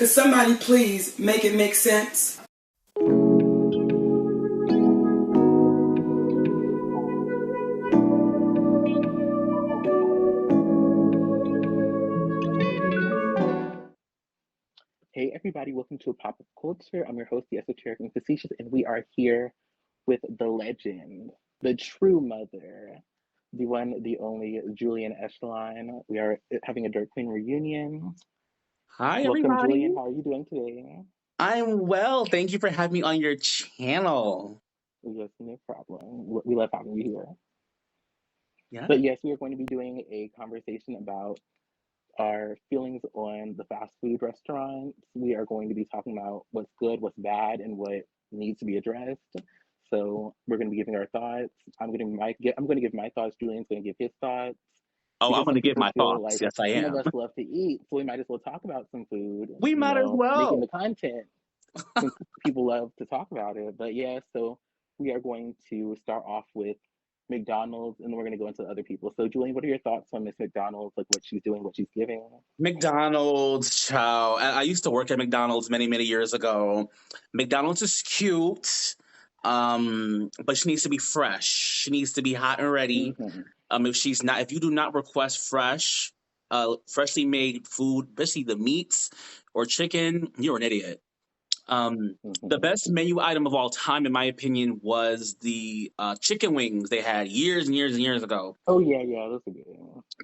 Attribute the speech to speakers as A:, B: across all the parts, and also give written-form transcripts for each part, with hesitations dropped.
A: Could somebody please make it make sense?
B: Hey everybody, welcome to Pop of Culture. I'm your host, the Esoteric and Facetious, and we are here with the legend, the true mother, the one, the only Julian Echelon. We are having a Dirt Queen reunion.
C: Hi,
B: Welcome,
C: everybody.
B: Julian. How are you doing today?
C: I'm well. Thank you for having me on your channel.
B: Yes, no problem. We love having you here.
C: Yeah.
B: But yes, we are going to be doing a conversation about our feelings on the fast food restaurants. We are going to be talking about what's good, what's bad, and what needs to be addressed. So we're going to be giving our thoughts. I'm going to give my thoughts. Julian's going to give his thoughts.
C: Oh, I'm
B: Because
C: going
B: some
C: to give
B: people
C: my
B: feel
C: thoughts.
B: like
C: Yes, I
B: some of
C: am.
B: us love to eat, so we might as well talk about some food.
C: We might as
B: making
C: well.
B: the content since people love to talk about it. But yeah, so we are going to start off with McDonald's, and then we're going to go into other people. So, Julian, what are your thoughts on Miss McDonald's? Like what she's doing, what she's giving?
C: McDonald's, chow. I used to work at McDonald's many, many years ago. McDonald's is cute, but she needs to be fresh. She needs to be hot and ready.
B: Mm-hmm.
C: If you do not request freshly made food, especially the meats or chicken, you're an idiot. The
B: Mm-hmm.
C: best menu item of all time, in my opinion, was the chicken wings they had years and years and years ago.
B: Oh yeah, those are good.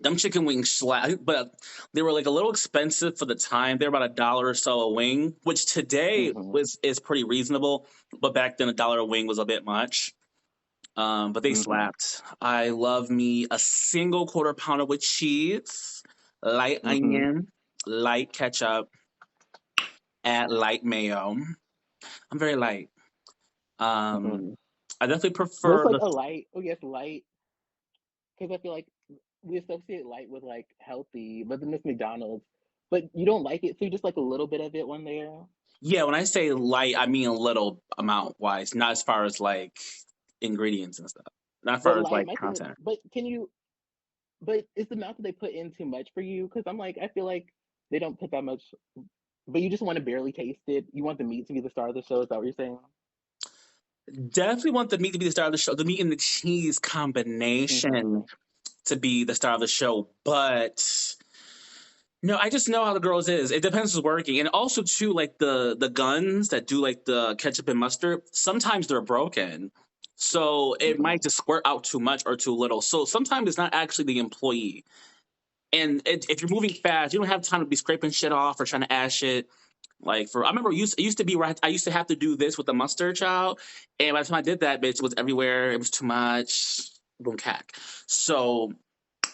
C: Them chicken wings slap, but they were like a little expensive for the time. They're about $1 or so a wing, which today
B: Mm-hmm.
C: is pretty reasonable, but back then $1 a wing was a bit much. But they
B: Mm-hmm.
C: slapped. I love me a single quarter pounder with cheese, light
B: Mm-hmm.
C: onion, light ketchup, add light mayo. I'm very light.
B: Mm-hmm.
C: I definitely
B: But it's
C: prefer
B: like
C: the.
B: a light. Oh yes, light. Because I feel like we associate light with like healthy, but then this McDonald's. But you don't like it, so you just like a little bit of it one there.
C: Yeah, when I say light, I mean a little amount wise, not as far as like ingredients and stuff, not as
B: But
C: far as
B: light,
C: like
B: my thing is,
C: content.
B: but can you? But is the amount that they put in too much for you? Because I'm like, I feel like they don't put that much. But you just want to barely taste it. You want the meat to be the star of the show. Is that what you're saying?
C: Definitely want the meat to be the star of the show, the meat and the cheese
B: Mm-hmm.
C: combination to be the star of the show. But no, I just know how the girls is. It depends who's working, and also too, like the guns that do like the ketchup and mustard. Sometimes they're broken, so it
B: Mm-hmm.
C: might just squirt out too much or too little. So sometimes it's not actually the employee. And if you're moving fast, you don't have time to be scraping shit off or trying to add shit. Like I remember it used to be where I used to have to do this with the mustard child, and by the time I did that, bitch, it was everywhere. It was too much. Boom, cack. So,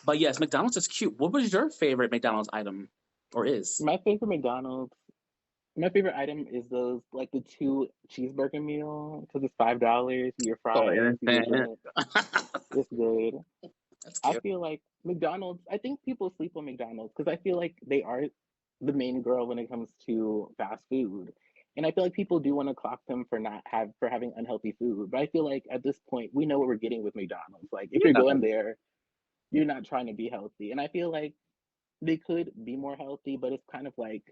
C: but yes, McDonald's is cute. What was your favorite McDonald's item, or is?
B: My favorite McDonald's. My favorite item is those like the 2 cheeseburger meal because it's $5. You get
C: So
B: fries, you get
C: innocent.
B: drink. It's good.
C: That's
B: I
C: cute.
B: feel like McDonald's. I think people sleep on McDonald's because I feel like they are the main girl when it comes to fast food, and I feel like people do want to clock them for having unhealthy food. But I feel like at this point we know what we're getting with McDonald's. Like if you're
C: Yeah.
B: going there, you're not trying to be healthy, and I feel like they could be more healthy, but it's kind of like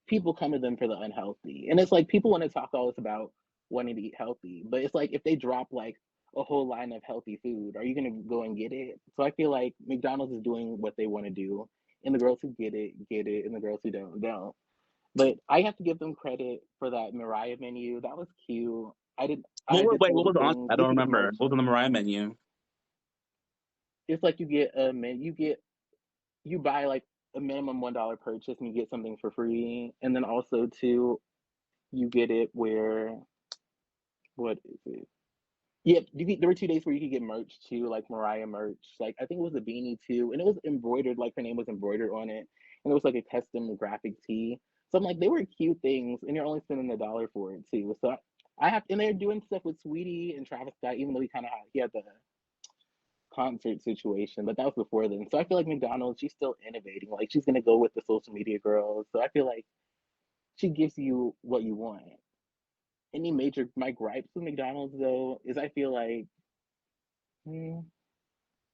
B: people come to them for the unhealthy. And it's like people want to talk all this about wanting to eat healthy, but it's like if they drop like a whole line of healthy food, are you gonna go and get it? So I feel like McDonald's is doing what they want to do, and the girls who get it, and the girls who don't. But I have to give them credit for that Mariah menu. That was cute. I did the
C: What
B: little
C: was on?
B: things.
C: I
B: You
C: don't
B: could get
C: remember.
B: merch.
C: What was on the Mariah menu?
B: It's like you get a menu. You buy like a minimum $1 purchase, and you get something for free. And then also too, you get it where what is it? Yeah, there were 2 days where you could get merch too, like Mariah merch. Like I think it was a beanie too, and it was embroidered, like her name was embroidered on it, and it was like a custom graphic tee. So I'm like, they were cute things, and you're only spending $1 for it too. So I have, and they're doing stuff with Sweetie and Travis Scott, even though he had the concert situation, but that was before then. So I feel like McDonald's, she's still innovating. Like she's gonna go with the social media girls. So I feel like she gives you what you want. My gripes with McDonald's though is hmm,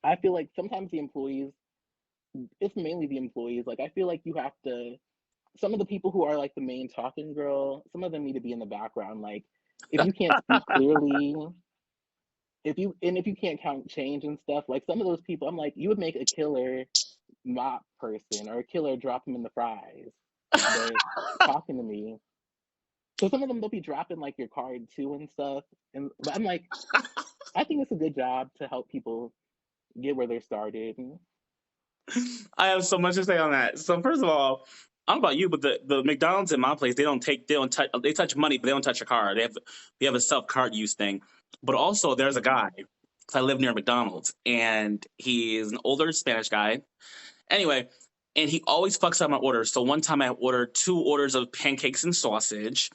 B: I feel like sometimes the employees, it's mainly the employees. Like I feel like you have to some of the people who are like the main talking girl, some of them need to be in the background. Like, if you can't speak clearly, if you can't count change and stuff, like some of those people, I'm like, you would make a killer mop person or a killer drop them in the fries. But talking to me, so some of them they'll be dropping like your card too and stuff. But I'm like, I think it's a good job to help people get where they're started.
C: I have so much to say on that. So first of all, I don't know about you, but the McDonald's in my place, they touch money, but they don't touch your card. They have a self card use thing. But also there's a guy, 'cause I live near McDonald's, and he is an older Spanish guy. Anyway, and he always fucks up my orders. So one time I ordered 2 orders of pancakes and sausage,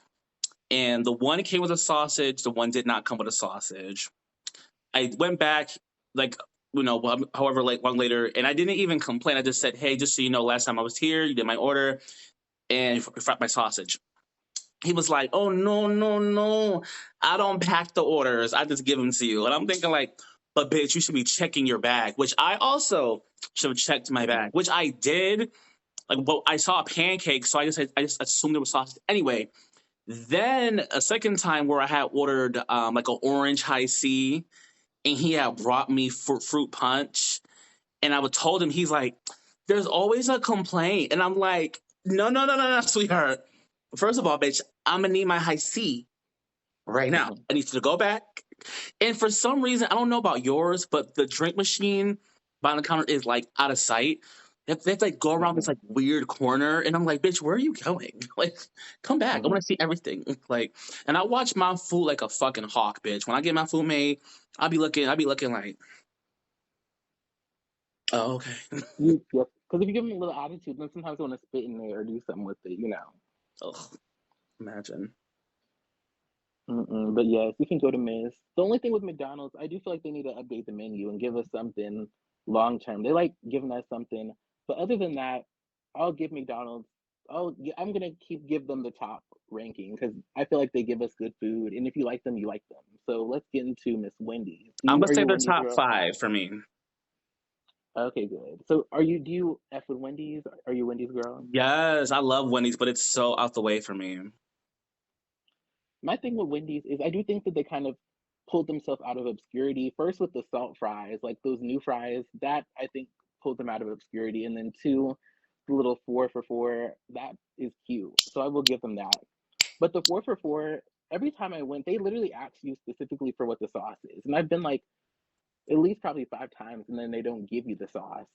C: and the one came with a sausage, the one did not come with a sausage. I went back, like, however long later, and I didn't even complain. I just said, hey, just so you know, last time I was here, you did my order, and you forgot my sausage. He was like, oh, no, no, no. I don't pack the orders. I just give them to you. And I'm thinking like, but bitch, you should be checking your bag, which I also should have checked my bag, which I did. Like, but I saw a pancake, so I just assumed there was sausage. Anyway, then a second time where I had ordered like an orange high C, and he had brought me fruit punch, and I told him, he's like, there's always a complaint, and I'm like, no, sweetheart. First of all, bitch, I'm gonna need my high C right now. I need you to go back. And for some reason, I don't know about yours, but the drink machine behind the counter is like out of sight. They have to like go around this like weird corner, and I'm like, bitch, where are you going? Like, come back. I want to see everything. Like, and I watch my food like a fucking hawk, bitch. When I get my food made, I'll be looking like, oh, okay.
B: Because if you give them a little attitude, then sometimes they want to spit in there or do something with it,
C: Ugh, imagine.
B: But yes, you can go to Miss. The only thing with McDonald's, I do feel like they need to update the menu and give us something long term. They like giving us something, but other than that, I'll give McDonald's. I'm gonna give them the top ranking because I feel like they give us good food, and if you like them, you like them. So let's get into Miss Wendy's.
C: I'm gonna
B: Are
C: say
B: you a
C: the
B: Wendy's
C: top
B: girl?
C: 5 for me.
B: Okay, good. So do you F with Wendy's? Are you a Wendy's girl?
C: Yes, I love Wendy's, but it's so out the way for me.
B: My thing with Wendy's is I do think that they kind of pulled themselves out of obscurity. First with the salt fries, like those new fries, that I think pulled them out of obscurity. And then 2, the little 4 for 4, that is cute. So I will give them that. But the 4 for 4, every time I went, they literally asked you specifically for what the sauce is. And I've been like at least probably 5 times, and then they don't give you the sauce.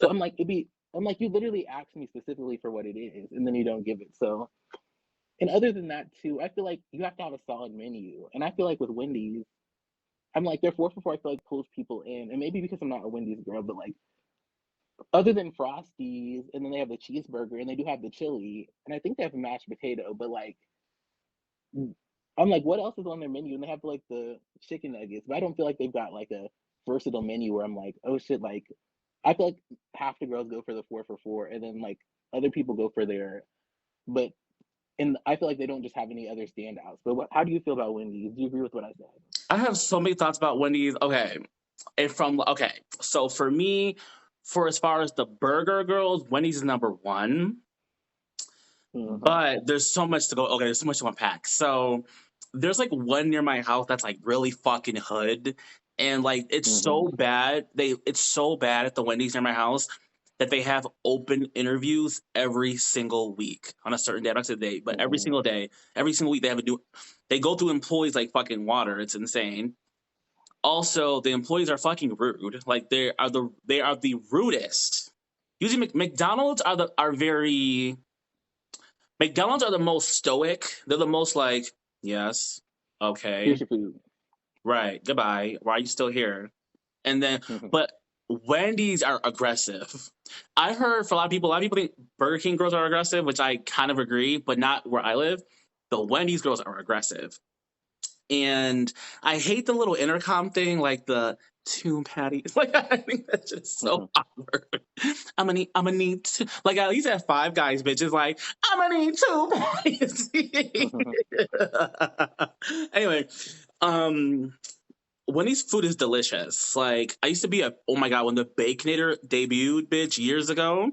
B: So I'm like, you literally asked me specifically for what it is, and then you don't give it. So, and other than that too, I feel like you have to have a solid menu. And I feel like with Wendy's, I'm like, their 4 for 4, I feel like pulls people in. And maybe because I'm not a Wendy's girl, but like, other than Frosties, and then they have the cheeseburger, and they do have the chili, and I think they have a mashed potato, but like, I'm like, what else is on their menu? And they have like the chicken nuggets, but I don't feel like they've got like a versatile menu where I'm like, oh shit, like, I feel like half the girls go for the 4 for 4, and then like other people go for but and I feel like they don't just have any other standouts. But how do you feel about Wendy's? Do you agree with what I said?
C: I have so many thoughts about Wendy's. Okay, so for me, for as far as the burger girls, Wendy's is number 1. But there's so much to go. Okay, there's so much to unpack. So there's like one near my house that's like really fucking hood, and like it's so bad. It's so bad at the Wendy's near my house that they have open interviews every single week on a certain day. I'm not saying day, but every single day, every single week they have a new. They go through employees like fucking water. It's insane. Also, the employees are fucking rude. Like they are the rudest. Usually, McDonald's McDonald's are the most stoic. They're the most like, yes, okay,
B: Here's your food.
C: right, goodbye. Why are you still here? And then, but Wendy's are aggressive. I heard for a lot of people think Burger King girls are aggressive, which I kind of agree, but not where I live. The Wendy's girls are aggressive. And I hate the little intercom thing, like the 2 patties. Like, I think that's just so awkward. I'm gonna need 2. Like, at least at Five Guys, bitch, is like, I'm gonna need 2 patties. Anyway, Wendy's food is delicious. Like, I used to be oh my God, when the Baconator debuted, bitch, years ago,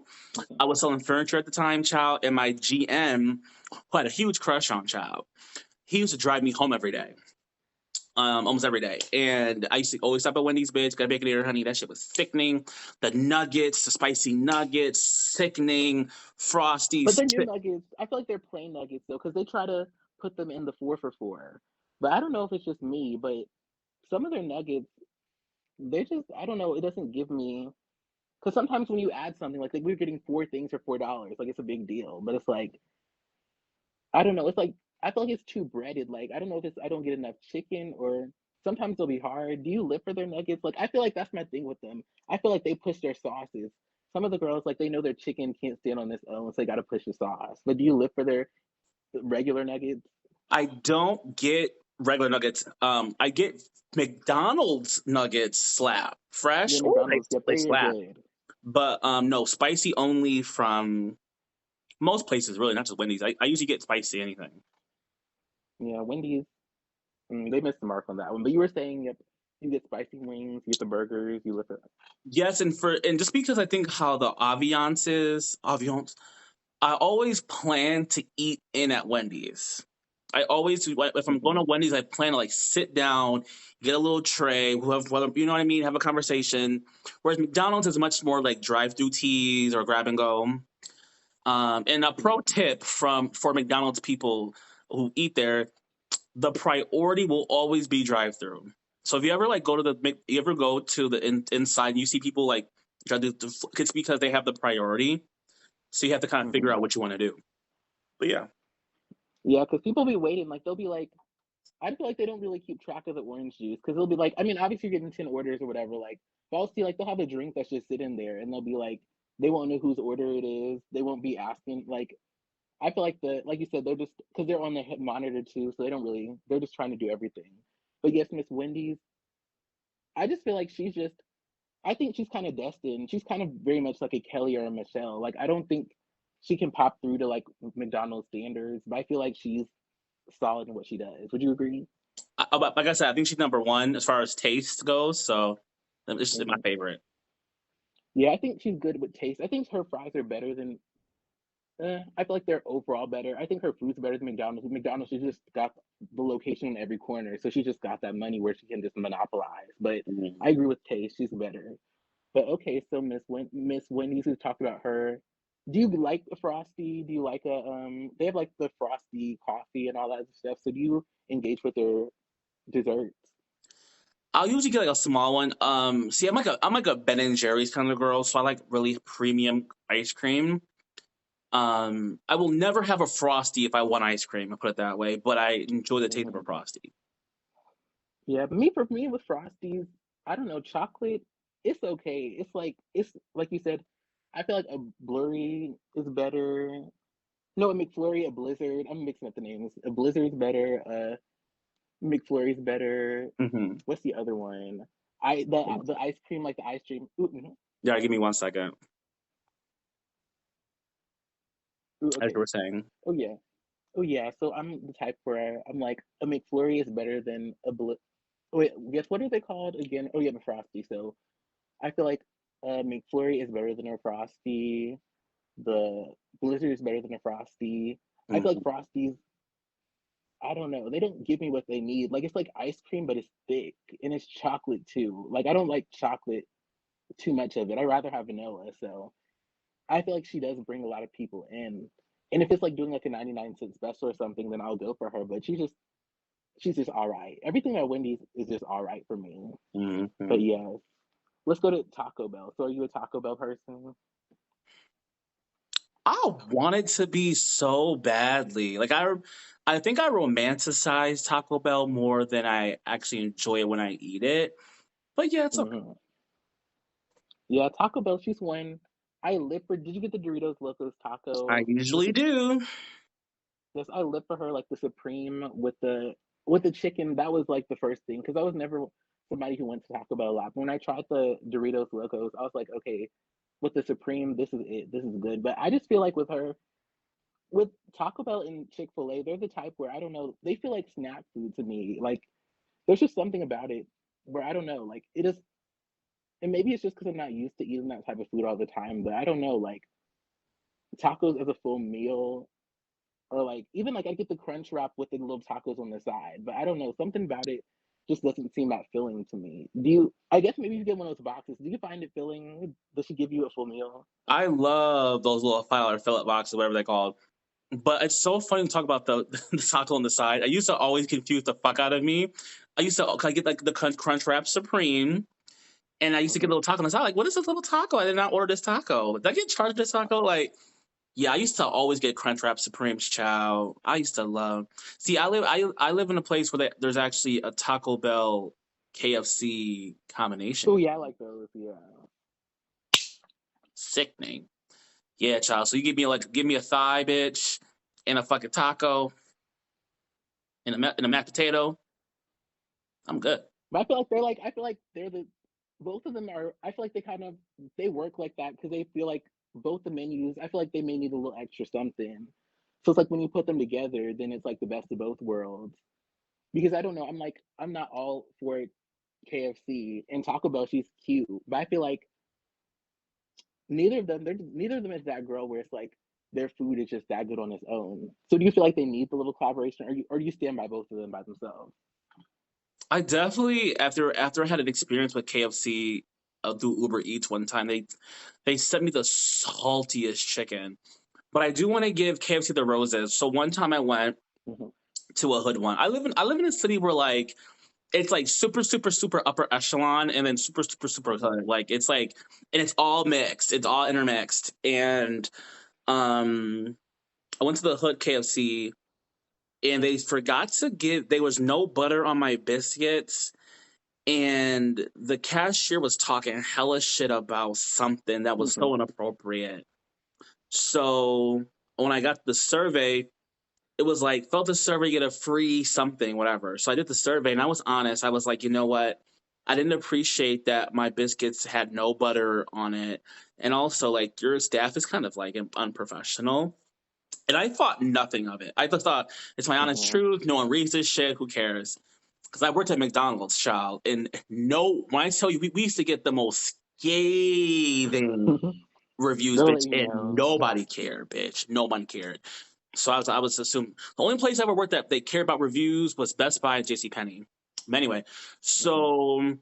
C: I was selling furniture at the time, child, and my GM, who had a huge crush on child, he used to drive me home every day. Almost every day. And I used to always stop at Wendy's, bitch, got Baconator, honey. That shit was sickening. The nuggets, the spicy nuggets, sickening.
B: But
C: Frosties.
B: their new nuggets, I feel like they're plain nuggets though, because they try to put them in the 4 for $4. But I don't know if it's just me, but some of their nuggets, they just, I don't know, it doesn't give me. Because sometimes when you add something, like we're getting 4 things for $4, like it's a big deal. But it's like, I don't know, it's like, I feel like it's too breaded. Like, I don't know if it's, I don't get enough chicken, or sometimes they'll be hard. Do you live for their nuggets? Like, I feel like that's my thing with them. I feel like they push their sauces. Some of the girls, like, they know their chicken can't stand on its own, so they got to push the sauce. But do you live for their regular nuggets?
C: I don't get regular nuggets. I get McDonald's nuggets slap.
B: Yeah,
C: Fresh. Oh,
B: McDonald's, yep,
C: they
B: they are
C: slap.
B: good.
C: But no, spicy only from most places, really, not just Wendy's. I usually get spicy anything.
B: Yeah, Wendy's, they missed the mark on that one. But you were saying, yep, you get spicy wings, you get the burgers, you live for.
C: Yes, and just because I think how the ambiance, I always plan to eat in at Wendy's. I always, if I'm going to Wendy's, I plan to like sit down, get a little tray, whether you know what I mean, have a conversation. Whereas McDonald's is much more like drive-through teas or grab and go. And a pro tip for McDonald's people who eat there, the priority will always be drive-through. So if you ever like you ever go to the inside and you see people like it's because they have the priority. So you have to kind of figure out what you want to do. But yeah.
B: Yeah, because people be waiting, like they'll be like, I feel like they don't really keep track of the orange juice, because they'll be like, I mean, obviously you're getting 10 orders or whatever, like, but I'll see like they'll have a drink that's just sitting there, and they'll be like, they won't know whose order it is. They won't be asking. Like, I feel like like you said, they're just, because they're on the monitor too, so they don't really, they're just trying to do everything. But yes, Miss Wendy's, I just feel like I think she's kind of destined. She's kind of very much like a Kelly or a Michelle. Like, I don't think she can pop through to like McDonald's standards, but I feel like she's solid in what she does. Would you agree?
C: Like I said, I think she's number one as far as taste goes. So this is my favorite.
B: Yeah, I think she's good with taste. I think her fries are better than. I feel like they're overall better. I think her food's better than McDonald's. McDonald's, she just got the location in every corner, so she just got that money where she can just monopolize. But I agree with taste; she's better. But okay, so Miss Wendy's, we've talked about her. Do you like a Frosty? Do you like a They have like the Frosty coffee and all that stuff. So do you engage with their desserts?
C: I'll usually get like a small one. See, I'm like a Ben and Jerry's kind of girl, so I like really premium ice cream. I will never have a Frosty if I want ice cream. I put it that way, but I enjoy the taste of a Frosty.
B: Yeah, but for me with Frosties, I don't know, chocolate, it's okay. It's like you said, I feel like a blurry is better. No, a McFlurry, a Blizzard. I'm mixing up the names. A Blizzard's better. McFlurry's better.
C: Mm-hmm.
B: What's the other one? The ice cream, like the ice cream.
C: Yeah, give me 1 second.
B: Ooh,
C: As
B: okay.
C: you were saying.
B: Oh yeah. Oh yeah. So I'm the type where I'm like a McFlurry is better than a Wait, guess what are they called again? Oh yeah, the Frosty. So I feel like McFlurry is better than a Frosty. The Blizzard is better than a Frosty. I feel like Frosties, I don't know, they don't give me what they need. Like, it's like ice cream, but it's thick and it's chocolate too. Like, I don't like chocolate, too much of it. I rather have vanilla. So I feel like she does bring a lot of people in. And if it's like doing like a 99-cent special or something, then I'll go for her. But she's just all right. Everything at Wendy's is just all right for me. But yeah, let's go to Taco Bell. So are you a Taco Bell person?
C: I want it to be so badly. Like I think I romanticize Taco Bell more than I actually enjoy it when I eat it. But yeah, it's okay.
B: Yeah, Taco Bell, she's one. I live for. Did you get the Doritos Locos
C: I
B: Taco?
C: usually do.
B: Yes, I live for her, like the Supreme with the chicken. That was like the first thing, because I was never somebody who went to Taco Bell a lot. When I tried the Doritos Locos, I was like, okay, with the Supreme, this is it. This is good. But I just feel like with Taco Bell and Chick-fil-A, they're the type where I don't know, they feel like snack food to me. Like, there's just something about it. where I don't know, like it is, and maybe it's just because I'm not used to eating that type of food all the time, but I don't know, like tacos as a full meal, or like even like I get the crunch wrap with the little tacos on the side, but I don't know, something about it just doesn't seem that filling to me. Do you? I guess maybe you get one of those boxes. Do you find it filling? Does she give you a full meal?
C: I love those little $5 fillet boxes, whatever they're called. But it's so funny to talk about the taco on the side. I used to always confuse the fuck out of me. I used to get like the Crunch Wrap Supreme, and I used to get a
B: Hmm.
C: little taco on the side. Like, what is this little taco? I did not order this taco. Did I get charged this taco? Like, yeah, I used to always get Crunch Wrap Supremes, chow. I used to love. See, I live in a place where there's actually a Taco Bell KFC
B: Oh
C: combination.
B: yeah, I like those. Yeah.
C: Sickening. Yeah, child. So you give me a thigh, bitch, and a fucking taco, and a mashed potato. I'm good.
B: But I feel like they're like I feel like they're the both of them are I feel like they kind of they work like that because they feel like both the menus I feel like they may need a little extra something. So it's like when you put them together, then it's like the best of both worlds. Because I don't know, I'm not all for KFC and Taco Bell. She's cute, but I feel like neither of them is that girl where it's like their food is just that good on its own. So do you feel like they need the little collaboration, or do you stand by both of them by themselves?
C: I definitely after I had an experience with KFC through Uber Eats one time, they sent me the saltiest chicken. But I do want to give KFC the roses. So one time I went
B: Hmm.
C: to a hood one. I live in a city where like it's like super super super upper echelon and then super super super
B: Hmm.
C: hood. Like it's like and it's all mixed. It's all intermixed. And um I went to the hood KFC and they forgot to give there was no butter on my biscuits and the cashier was talking hella shit about something that was
B: Hmm.
C: so inappropriate. So when I got the survey, it was like, fill out the survey, get a free something, whatever. So I did the survey and I was honest. I was like, you know what? I didn't appreciate that my biscuits had no butter on it. And also, like, your staff is kind of like unprofessional. And I thought nothing of it. I just thought, it's my honest
B: Hmm.
C: truth. No one reads this shit. Who cares? Because I worked at McDonald's, child. And no, when I tell you, we used to get the most scathing reviews,
B: They'll
C: bitch.
B: let you
C: And
B: know.
C: nobody cared, bitch. Nobody cared. So I was assuming the only place I ever worked that they cared about reviews was Best Buy and JCPenney. Anyway,
B: Hmm.
C: so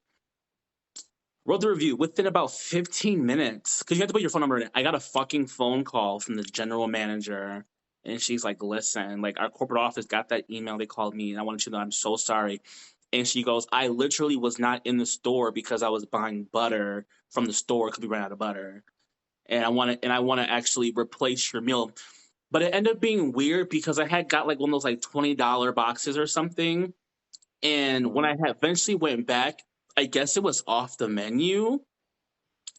C: wrote the review within about 15 minutes because you have to put your phone number in it. I got a fucking phone call from the general manager, and she's like, "Listen, like our corporate office got that email. They called me, and I wanted you to know I'm so sorry." And she goes, "I literally was not in the store because I was buying butter from the store because we ran out of butter, and I want to actually replace your meal." But it ended up being weird because I had got like one of those like $20 boxes or something. And when
B: Hmm.
C: I had eventually went back, I guess it was off the menu.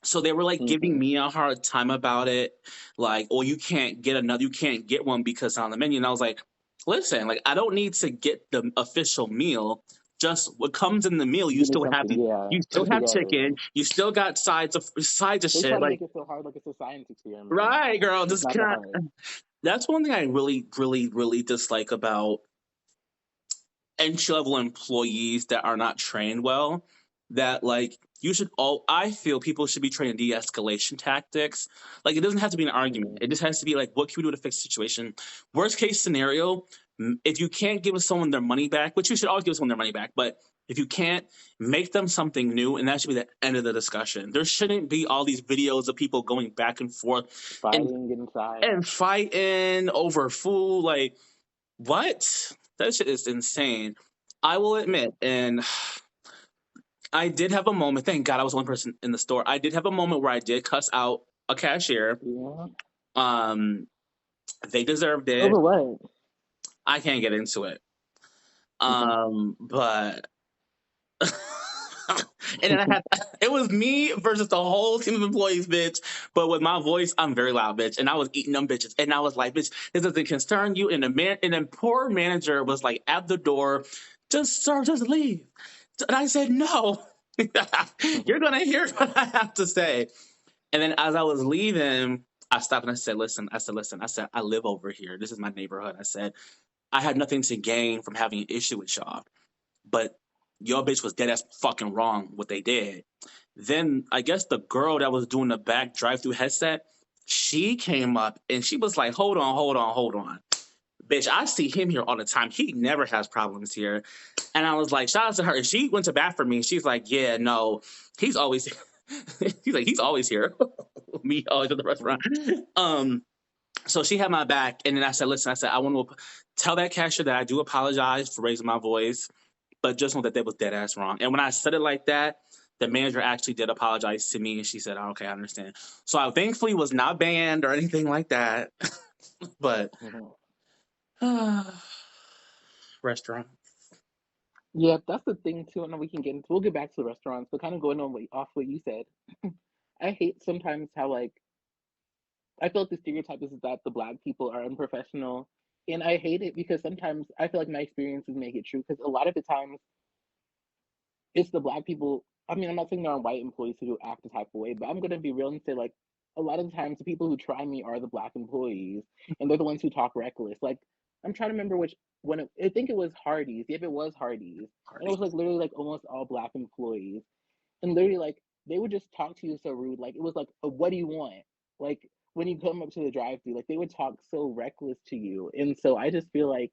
C: So they were like giving
B: Hmm.
C: me a hard time about it. Like, oh, you can't get one because it's on the menu. And I was like, listen, like I don't need to get the official meal. Just what comes in the meal,
B: Give me something, yeah.
C: you
B: Put
C: still
B: it
C: have
B: together.
C: chicken, you still got sides of
B: They try
C: shit.
B: to
C: Like,
B: make it so hard, like it's a science experiment.
C: right, girl,
B: It's
C: just
B: not that
C: kind
B: hard.
C: that's one thing I really, really, really dislike about entry level employees that are not trained well. That like you should all I feel people should be trained in de-escalation tactics. Like it doesn't have to be an argument.
B: Hmm.
C: It just has to be like, what can we do to fix the situation? Worst case scenario, if you can't give someone their money back, which you should always give someone their money back, but if you can't, make them something new, and that should be the end of the discussion. There shouldn't be all these videos of people going back and forth and
B: Fighting, getting sides.
C: and fighting over food. Like what? That shit is insane. I will admit, and I did have a moment. Thank God I was the only person in the store. I did have a moment where I did cuss out a cashier.
B: Yeah.
C: Um, they deserved it.
B: Over what?
C: I can't get into it.
B: Hmm.
C: But and then I had it was me versus the whole team of employees, bitch. But with my voice, I'm very loud, bitch. And I was eating them bitches, and I was like, bitch, this doesn't concern you. And then poor manager was like at the door, just sir, just leave. And I said, no, you're gonna hear what I have to say. And then as I was leaving, I stopped and I said, listen. I said, I live over here. This is my neighborhood. I said, I had nothing to gain from having an issue with y'all. But your bitch was dead ass fucking wrong what they did. Then I guess the girl that was doing the back drive-through headset, she came up and she was like, hold on, hold on, hold on. Bitch, I see him here all the time. He never has problems here. And I was like, shout out to her. And she went to bat for me. She's like, yeah, no, he's always he's always here. Me always at the restaurant. So she had my back, and then I said, listen, I said, I want to tell that cashier that I do apologize for raising my voice, but just know that they was dead ass wrong. And when I said it like that, the manager actually did apologize to me, and she said, oh, okay, I understand. So I thankfully was not banned or anything like that. But restaurant.
B: Yeah, that's the thing too. And we can get into. We'll get back to the restaurants, but kind of going on off what you said. I hate sometimes how like I feel like the stereotype is that the Black people are unprofessional, and I hate it because sometimes I feel like my experiences make it true. Because a lot of the times it's the Black people. I mean, I'm not saying there are white employees who do act the type of way, but I'm gonna be real and say like a lot of the times the people who try me are the Black employees, and they're the ones who talk reckless. Like I'm trying to remember which I think it was Hardee's. Yep, it was Hardee's, and it was like literally like almost all Black employees, and literally like they would just talk to you so rude. Like it was like, what do you want? Like when you come up to the drive-thru, like they would talk so reckless to you, and so I just feel like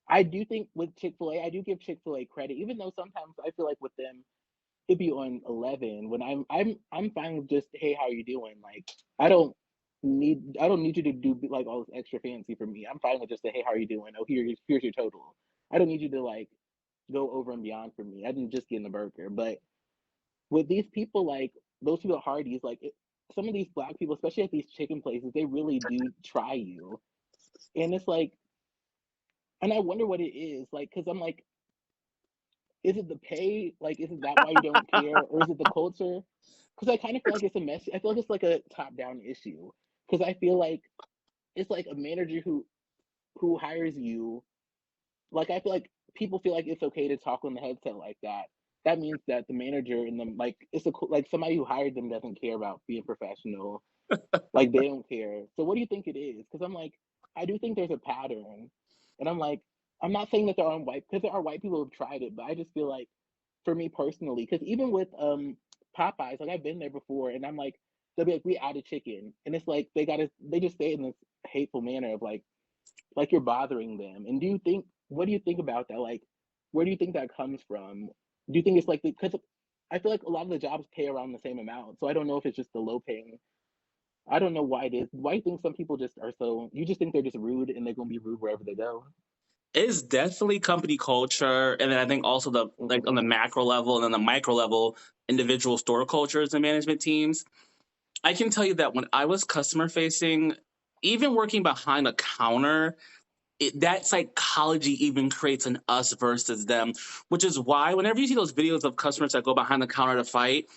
B: I do think with Chick-fil-A, I do give Chick-fil-A credit, even though sometimes I feel like with them, it'd be on 11 when I'm fine with just, hey, how you doing? Like I don't need you to do like all this extra fancy for me. I'm fine with just say, hey, how are you doing? Oh, here's your total. I don't need you to like go over and beyond for me. I didn't just get the burger. But with these people, like those people at Hardee's, like some of these Black people, especially at these chicken places, they really do try you. And it's like, and I wonder what it is, like, because I'm like, is it the pay? Like, is it that why you don't care, or is it the culture? Because I kind of feel like it's a mess. I feel like it's like a top-down issue. Because I feel like it's like a manager who hires you. Like I feel like people feel like it's okay to talk on the headset like that. That means that the manager and them like like somebody who hired them doesn't care about being professional. Like they don't care. So what do you think it is? Because I'm like, I do think there's a pattern, and I'm like, I'm not saying that there aren't white because there are white people who've tried it, but I just feel like, for me personally, because even with Popeyes, like I've been there before, and I'm like, they'll be like, we added chicken, and it's like they just say it in this hateful manner of like you're bothering them. And what do you think about that? Like, where do you think that comes from? Do you think it's like because I feel like a lot of the jobs pay around the same amount, so I don't know if it's just the low paying. I don't know why it is. Why do you think some people just are so? You just think they're just rude and they're gonna be rude wherever they go.
C: It's definitely company culture, and then I think also the like on the macro level and then the micro level, individual store cultures and management teams. I can tell you that when I was customer facing, even working behind a counter, that psychology even creates an us versus them, which is why whenever you see those videos of customers that go behind the counter to fight,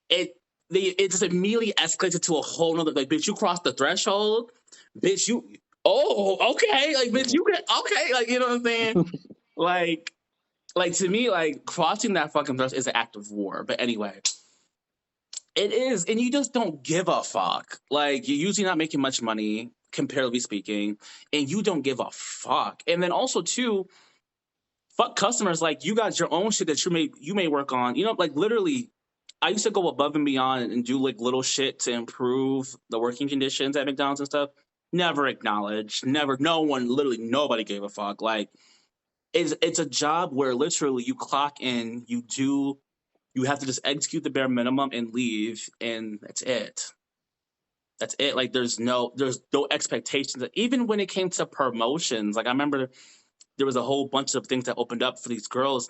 C: it just immediately escalates to a whole nother like, bitch, you crossed the threshold, bitch, you okay, like bitch, you can okay, like you know what I'm saying, like to me, like crossing that fucking threshold is an act of war. But anyway, it is, and you just don't give a fuck. Like you're usually not making much money, comparatively speaking, and you don't give a fuck. And then also too, fuck customers. Like you got your own shit that you may work on. You know, like literally, I used to go above and beyond and do like little shit to improve the working conditions at McDonald's and stuff. Never acknowledged. Never. No one. Literally, nobody gave a fuck. Like it's a job where literally you clock in, you have to just execute the bare minimum and leave, and that's it. That's it. Like there's no expectations. Even when it came to promotions, like I remember there was a whole bunch of things that opened up for these girls,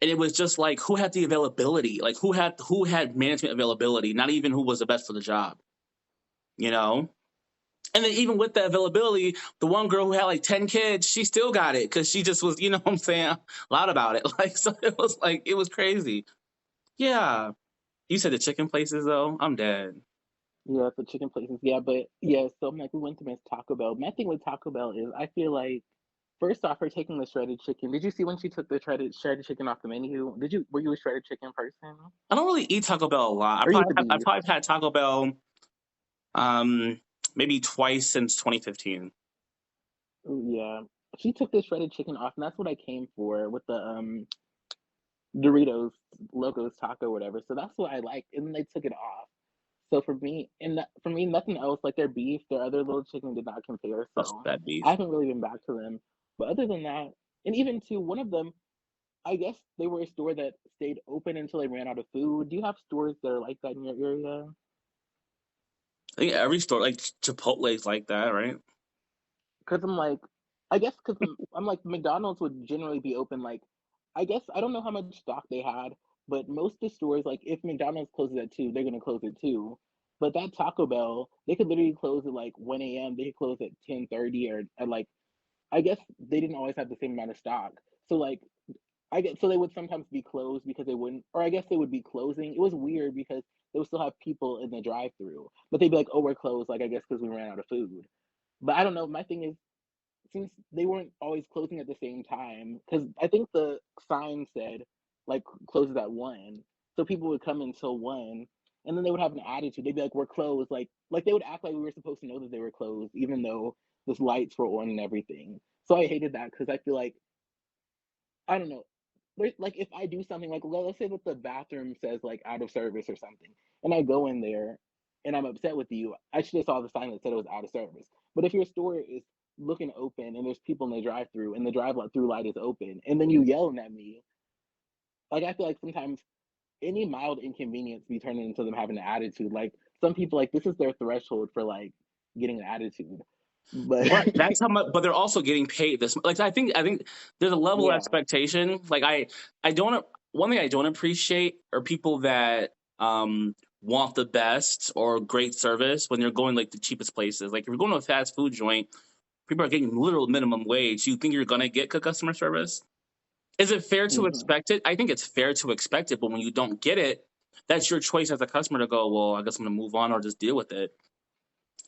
C: and it was just like who had the availability, like who had management availability, not even who was the best for the job, you know. And then even with the availability, the one girl who had like 10 kids, she still got it because she just was, you know what I'm saying, loud about it. Like so it was crazy. Yeah. You said the chicken places though? I'm dead.
B: Yeah, for chicken places. Yeah, but yeah, so I'm like, we went to Miss Taco Bell. My thing with Taco Bell is I feel like first off, her taking the shredded chicken. Did you see when she took the shredded chicken off the menu? Were you a shredded chicken person?
C: I don't really eat Taco Bell a lot.
B: Or you eat the
C: I
B: beef?
C: probably have had Taco Bell um maybe twice since 2015.
B: Ooh, yeah. she took the shredded chicken off, and that's what I came for with the Doritos Locos Taco, whatever. So that's what I liked, and then they took it off. So for me, for me, nothing else. Like their beef, their other little chicken did not compare.
C: That's
B: So
C: bad
B: I
C: beef.
B: haven't really been back to them. But other than that, and even to one of them, I guess they were a store that stayed open until they ran out of food. Do you have stores that are like that in your area?
C: I think every store, like Chipotle's like that, right?
B: Because I'm like, I guess because I'm like McDonald's would generally be open. Like, I guess I don't know how much stock they had, but most of the stores, like if McDonald's closes at 2, they're gonna close at 2. But that Taco Bell, they could literally close at like 1 a.m. They could close at 10:30 or at like, I guess they didn't always have the same amount of stock. So like I guess so they would sometimes be closed because they wouldn't, or I guess they would be closing. It was weird because they would still have people in the drive-through, but they'd be like, "Oh, we're closed." Like I guess because we ran out of food. But I don't know. My thing is, since they weren't always closing at the same time, because I think the sign said like closes at 1, so people would come until 1, and then they would have an attitude. They'd be like, "We're closed." Like they would act like we were supposed to know that they were closed, even though the lights were on and everything. So I hated that because I feel like I don't know. Like if I do something like let's say that the bathroom says like out of service or something, and I go in there and I'm upset with you, I should have saw the sign that said it was out of service. But if your store is looking open and there's people in the drive-through and the drive-through light is open, and then you yelling at me, like I feel like sometimes any mild inconvenience be turning into them having an attitude. Like some people like this is their threshold for like getting an attitude. But
C: Right. That's how much, but they're also getting paid this. Like I think there's a level of
B: yeah.
C: expectation. Like I don't. One thing I don't appreciate are people that want the best or great service when you're going like the cheapest places. Like if you're going to a fast food joint, people are getting literal minimum wage. You think you're gonna get good customer service? Is it fair to
B: Hmm.
C: expect it? I think it's fair to expect it, but when you don't get it, that's your choice as a customer to go, well, I guess I'm gonna move on or just deal with it.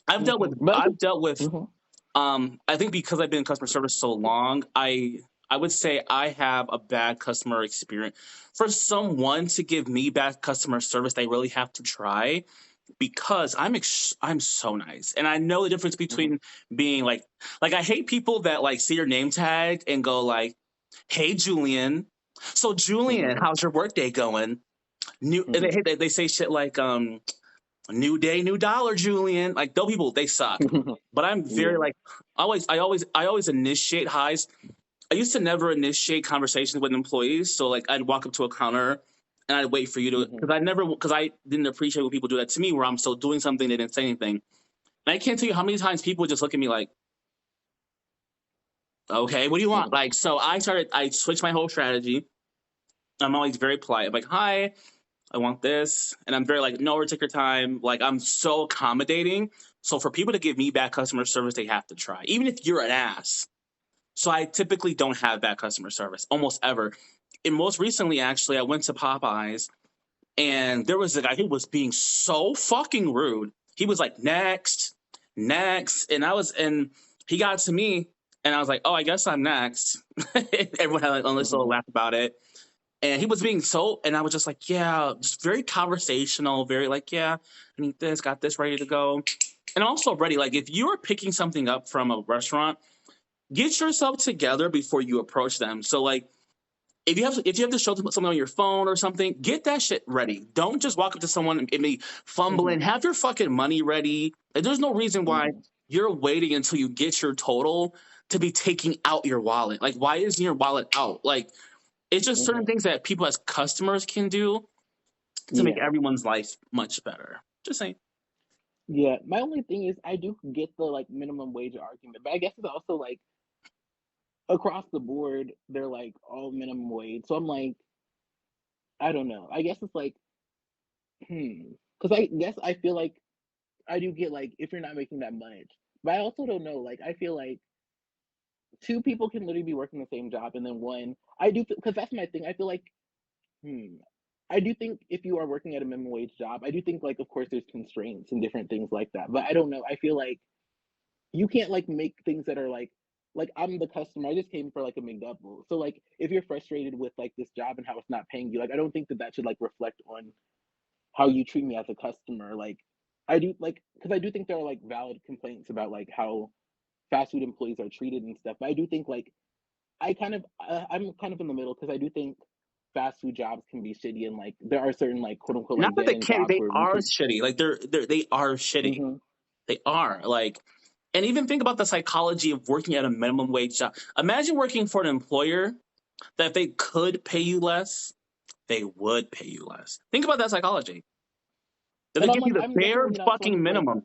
B: Hmm. But I
C: I've
B: think.
C: dealt with
B: Hmm.
C: I think because I've been in customer service so long, I would say I have a bad customer experience. For someone to give me bad customer service, they really have to try because I'm so nice, and I know the difference
B: Hmm.
C: between being like I hate people that like see your name tag and go like, "Hey Julian, so Julian,
B: Hmm.
C: how's your workday going?" And
B: Hmm.
C: they say shit like new day, new dollar, Julian. Like those people, they suck. But I'm very
B: Yeah.
C: like I always initiate highs. I used to never initiate conversations with employees. So like I'd walk up to a counter and I'd wait for you to
B: Hmm.
C: because I didn't appreciate when people do that to me where I'm still doing something, they didn't say anything. And I can't tell you how many times people would just look at me like, okay, what do you want? Like so I switched my whole strategy. I'm always very polite. I'm like, hi, I want this. And I'm very like, no, take your time. Like, I'm so accommodating. So for people to give me bad customer service, they have to try, even if you're an ass. So I typically don't have bad customer service almost ever. And most recently, actually, I went to Popeyes and there was a guy who was being so fucking rude. He was like, next, next. And he got to me and I was like, oh, I guess I'm next. Everyone had like a little
B: Hmm.
C: laugh about it. And he was being so, and I was just like, yeah, just very conversational, very like, yeah, I need this, got this ready to go. And also ready, like if you're picking something up from a restaurant, get yourself together before you approach them. So like if you have to show them something on your phone or something, get that shit ready. Don't just walk up to someone and be fumbling.
B: Hmm.
C: Have your fucking money ready. And there's no reason why
B: Hmm.
C: you're waiting until you get your total to be taking out your wallet. Like why isn't your wallet out? Like it's just certain
B: Hmm.
C: things that people as customers can do to make
B: Yeah.
C: everyone's life much better. Just saying.
B: Yeah. My only thing is I do get the like minimum wage argument, but I guess it's also like across the board, they're like all minimum wage. So I'm like, I don't know. I guess it's like, because I guess I feel like I do get like if you're not making that much, but I also don't know. Like I feel like two people can literally be working the same job, and then one I do because that's my thing. I feel like, hmm, I do think if you are working at a minimum wage job, I do think like of course there's constraints and different things like that. But I don't know. I feel like you can't like make things that are like I'm the customer. I just came for like a McDouble. So like if you're frustrated with like this job and how it's not paying you, like I don't think that that should like reflect on how you treat me as a customer. Like I do like because I do think there are like valid complaints about like how fast food employees are treated and stuff. But I do think like I'm kind of in the middle because I do think fast food jobs can be shitty and like there are certain like quote unquote
C: Not
B: like
C: that
B: dead
C: they
B: end
C: can,
B: jobs
C: they
B: where we
C: are
B: could.
C: shitty. Like they are shitty.
B: Hmm.
C: They are like, and even think about the psychology of working at a minimum wage job. Imagine working for an employer that if they could pay you less, they would pay you less. Think about that psychology. That they
B: And I'm
C: give you
B: like
C: the
B: I'm
C: bare
B: definitely not someone
C: fucking
B: who's like
C: minimum.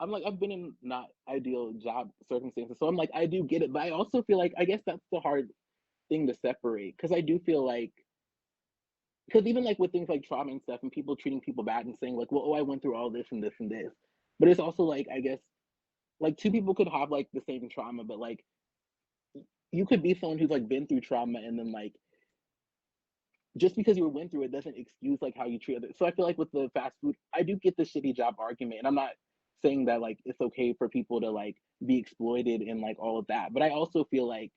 B: I'm like I've been in not ideal job circumstances, so I'm like I do get it, but I also feel like I guess that's the hard thing to separate because I do feel like because even like with things like trauma and stuff and people treating people bad and saying like well oh I went through all this and this and this, but it's also like I guess like two people could have like the same trauma, but like you could be someone who's like been through trauma and then like just because you went through it doesn't excuse like how you treat others. So I feel like with the fast food, I do get the shitty job argument, and I'm not saying that like it's okay for people to like be exploited and like all of that, but I also feel like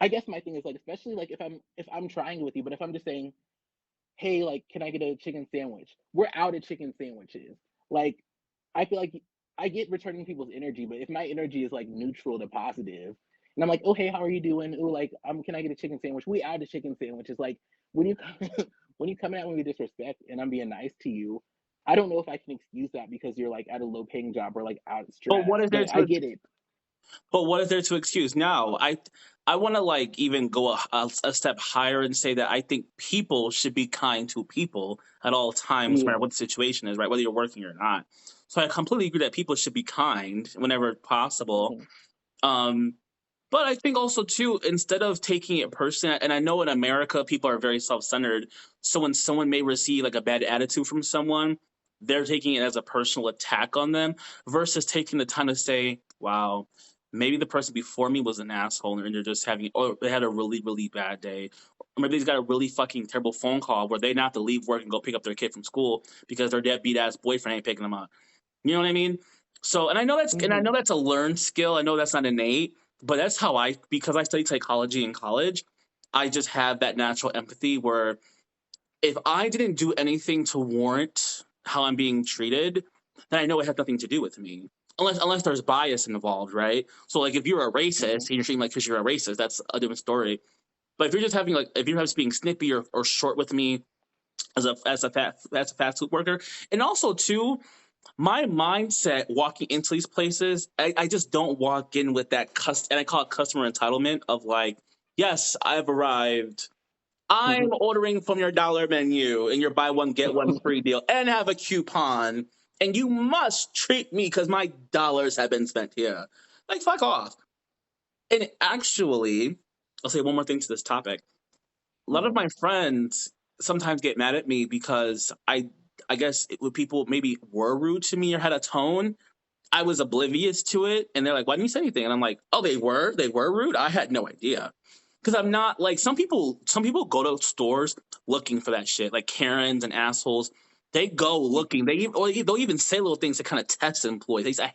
B: I guess my thing is like especially like if I'm trying with you, but if I'm just saying hey, like, can I get a chicken sandwich? We're out of chicken sandwiches. Like, I feel like I get returning people's energy, but if my energy is like neutral to positive, and I'm like, oh hey, how are you doing? Ooh, like, can I get a chicken sandwich? We out of chicken sandwiches. Like, when you when you come at me with disrespect and I'm being nice to you, I don't know if I can excuse that because you're like at a low paying job or like out of
C: But what
B: stress.
C: is there
B: But I
C: to
B: get it.
C: But what is there to excuse? Now, I want to like even go a step higher and say that I think people should be kind to people at all times, no matter
B: Yeah.
C: what the situation is, right? Whether you're working or not. So I completely agree that people should be kind whenever possible.
B: Hmm.
C: Um, but I think also too, instead of taking it personally, and I know in America people are very self-centered. So when someone may receive like a bad attitude from someone, they're taking it as a personal attack on them versus taking the time to say, "Wow, maybe the person before me was an asshole, and they're just having, or they had a really really bad day, or maybe they've got a really fucking terrible phone call where they now have to leave work and go pick up their kid from school because their deadbeat ass boyfriend ain't picking them up." You know what I mean? So, and I
B: Hmm.
C: know that's a learned skill. I know that's not innate, but that's how because I studied psychology in college, I just have that natural empathy where if I didn't do anything to warrant how I'm being treated, then I know it has nothing to do with me. Unless there's bias involved, right? So like if you're a
B: Hmm.
C: racist and you're treating like because you're a racist, that's a different story. But if you're just having like if you're just being snippy or short with me as a fast food worker, and also too, my mindset walking into these places, I just don't walk in with that and I call it customer entitlement of like, yes, I've arrived. I'm
B: Hmm.
C: ordering from your dollar menu and your buy one get one free deal and have a coupon. And you must treat me because my dollars have been spent here. Like fuck off. And actually, I'll say one more thing to this topic. A lot of
B: Hmm.
C: my friends sometimes get mad at me because I guess when people maybe were rude to me or had a tone, I was oblivious to it, and they're like, "Why didn't you say anything?" And I'm like, "Oh, they were rude. I had no idea." Because I'm not like some people. Some people go to stores looking for that shit, like Karens and assholes. They go looking. They'll even say little things to kind of test employees. I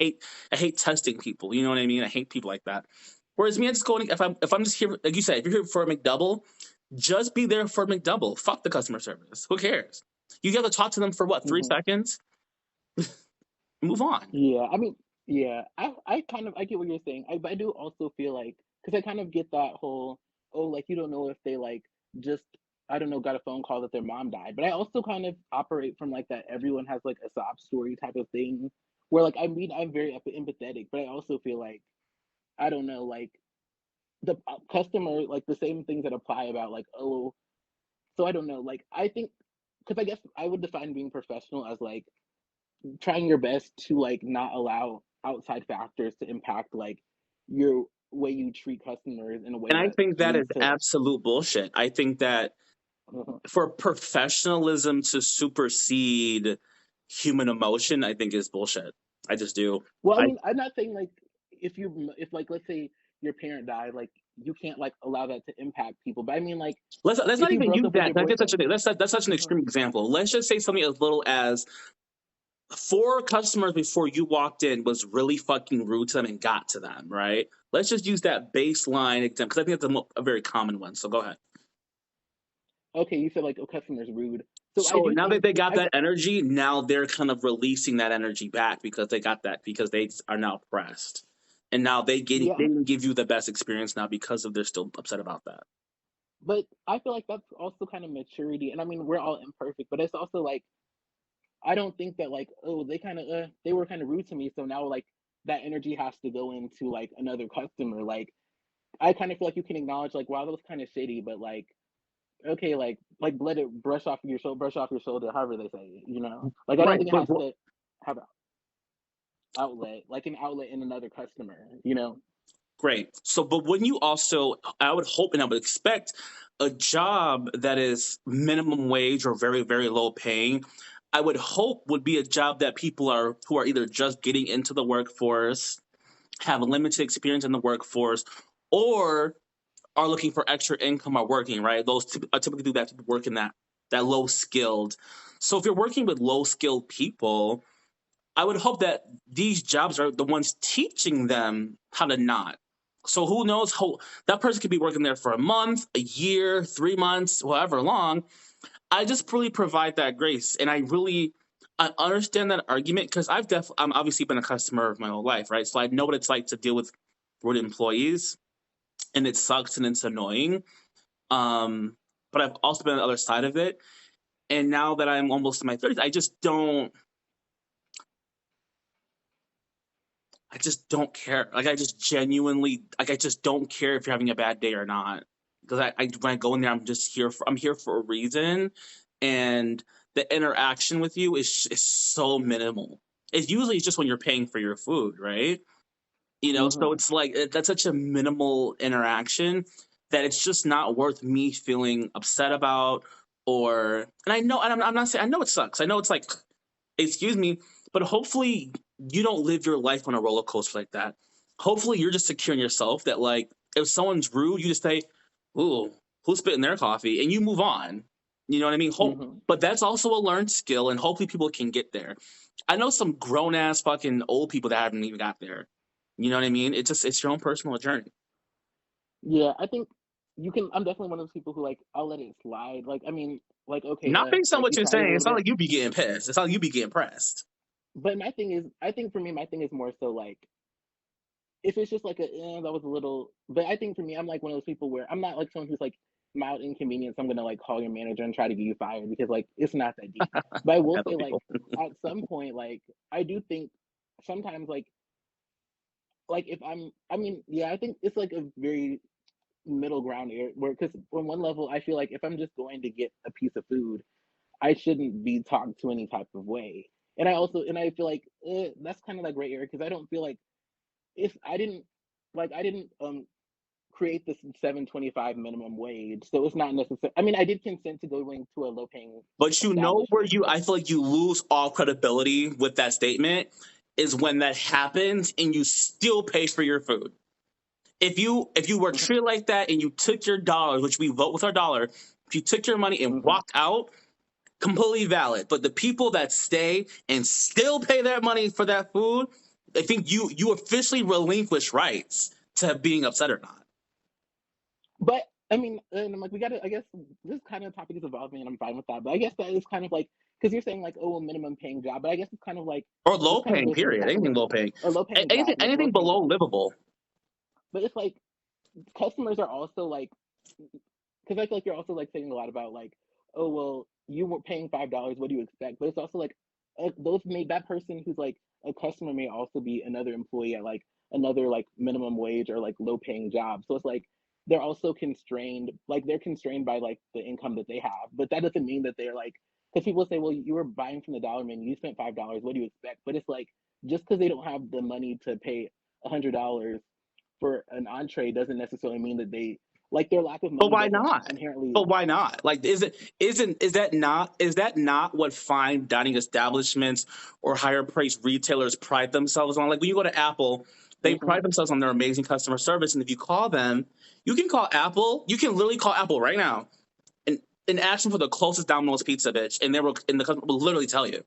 C: hate testing people. You know what I mean? I hate people like that. Whereas me, I just going if I'm just here, like you said, if you're here for a McDouble, just be there for a McDouble. Fuck the customer service. Who cares? You got to talk to them for what, three
B: Hmm.
C: seconds? Move on.
B: Yeah, I mean, yeah, I kind of I get what you're saying. But I do also feel like because I kind of get that whole oh like you don't know if they like just I don't know got a phone call that their mom died. But I also kind of operate from like that everyone has like a sob story type of thing where like I mean I'm very empathetic, but I also feel like I don't know like the customer like the same things that apply about like oh so I don't know like I think because I guess I would define being professional as like trying your best to like not allow outside factors to impact like your way you treat customers in a way
C: And I
B: that
C: think that is
B: leads to
C: absolute bullshit. I think that
B: uh
C: for professionalism to supersede human emotion, I think is bullshit. I just do.
B: well I
C: I
B: mean I'm not saying like if like let's say your parent died like you can't like allow that to impact people but I mean like
C: let's not
B: if you
C: even
B: broke
C: use
B: up with
C: that.
B: your boyfriend
C: That's such an
B: uh
C: extreme example. Let's just say something as little as four customers before you walked in was really fucking rude to them and got to them, right? Let's just use that baseline example because I think it's a very common one. So go ahead.
B: okay you said like a customer's rude So I
C: So
B: do
C: now that
B: think
C: they got that energy, now they're kind of releasing that energy back because they got that, because they are now pressed. And now they
B: yeah,
C: didn't give you the best experience now because of they're still upset about that.
B: but I feel like that's also kind of maturity. And I mean, we're all imperfect, but it's also like I don't think that like, oh, they were kind of rude to me, so now like that energy has to go into like another customer. Like I kind of feel like you can acknowledge like, wow, that was kind of shitty, but like, okay, like let it brush off your shoulder, however they say it, you know? Like I don't
C: Right.
B: think it has to have an outlet, like an outlet in another customer, you know?
C: Great. So, but wouldn't you also, I would hope and I would expect a job that is minimum wage or very, very low paying, I would hope would be a job that people are who are either just getting into the workforce, have limited experience in the workforce, or are looking for extra income or working, right? Those typically do that work in that low skilled. So if you're working with low skilled people, I would hope that these jobs are the ones teaching them how to not. So who knows how that person could be working there for a month, a year, 3 months, however long. I just really provide that grace, and I understand that argument because I'm obviously been a customer of my whole life, right? So I know what it's like to deal with rude employees, and it sucks and it's annoying. Um, but I've also been on the other side of it, and now that I'm almost in my 30s, I just don't care. Like I just genuinely like I just don't care if you're having a bad day or not. Because when I go in there, I'm here for a reason, and the interaction with you is so minimal. It's usually just when you're paying for your food, right? So
B: Hmm.
C: it's like that's such a minimal interaction that it's just not worth me feeling upset about. Or and I know, and I'm not saying I know it sucks. I know it's like excuse me, but hopefully you don't live your life on a roller coaster like that. Hopefully you're just secure in yourself that like if someone's rude, you just say, "Ooh, who's spitting their coffee?" and you move on. You know what I mean?
B: Hmm.
C: But that's also a learned skill, and hopefully people can get there. I know some grown ass fucking old people that haven't even got there. You know what I mean? It's your own personal journey.
B: Yeah, I think you can. I'm definitely one of those people who like I'll let it slide. Like I mean, like okay,
C: Not based on
B: like
C: what
B: you
C: you're
B: cried a
C: saying.
B: little
C: It's not
B: bit,
C: like you be getting pissed. It's not like you be getting pressed.
B: but my thing is, I think for me, my thing is more so like if it's just like that was a little. But I think for me, I'm like one of those people where I'm not like someone who's like mild inconvenience. I'm gonna like call your manager and try to get you fired because like it's not that deep. But I will
C: I know
B: say like
C: people.
B: at some point, like I do think sometimes like if I mean, yeah, I think it's like a very middle ground here where because on one level I feel like if I'm just going to get a piece of food, I shouldn't be talked to any type of way. And I feel like that's kind of like gray area because I don't feel like if I didn't create this 7.25 minimum wage, so it's not necessary. I mean, I did consent to going to a low paying
C: But you know where
B: establishment.
C: I feel like you lose all credibility with that statement is when that happens and you still pay for your food. If you were
B: Hmm.
C: treated like that and you took your dollars, which we vote with our dollar, if you took your money and
B: Hmm.
C: walked out, completely valid. But the people that stay and still pay that money for that food, I think you officially relinquish rights to being upset or not.
B: But I mean, and I'm like, we gotta. I guess this kind of topic is evolving, and I'm fine with that. But I guess that is kind of like because you're saying like, oh, a minimum paying job. But I guess it's kind of like
C: Or
B: this
C: low
B: kind of
C: paying,
B: goes into
C: period. Anything low
B: capitalism.
C: paying.
B: A low paying
C: Anything
B: job, yes, a low
C: anything
B: paying
C: below
B: job.
C: livable.
B: But it's like customers are also like, because I feel like you're also like saying a lot about like, oh well, you were paying $5. What do you expect? But it's also like those may that person who's like a customer may also be another employee at like another like minimum wage or like low paying job. So it's like they're also constrained, like they're constrained by like the income that they have. But that doesn't mean that they're like because people say, well, you were buying from the dollar menu, you spent $5. What do you expect? But it's like just because they don't have the money to pay $100 for an entree doesn't necessarily mean that they like their lack of
C: But
B: money
C: why
B: doesn't
C: not?
B: inherently.
C: But why not? Like, is that not what fine dining establishments or higher priced retailers pride themselves on? Like when you go to Apple, they
B: Hmm.
C: pride themselves on their amazing customer service. And if you call them, you can call Apple. You can literally call Apple right now and ask them for the closest Domino's pizza, bitch, and the customer will literally tell you.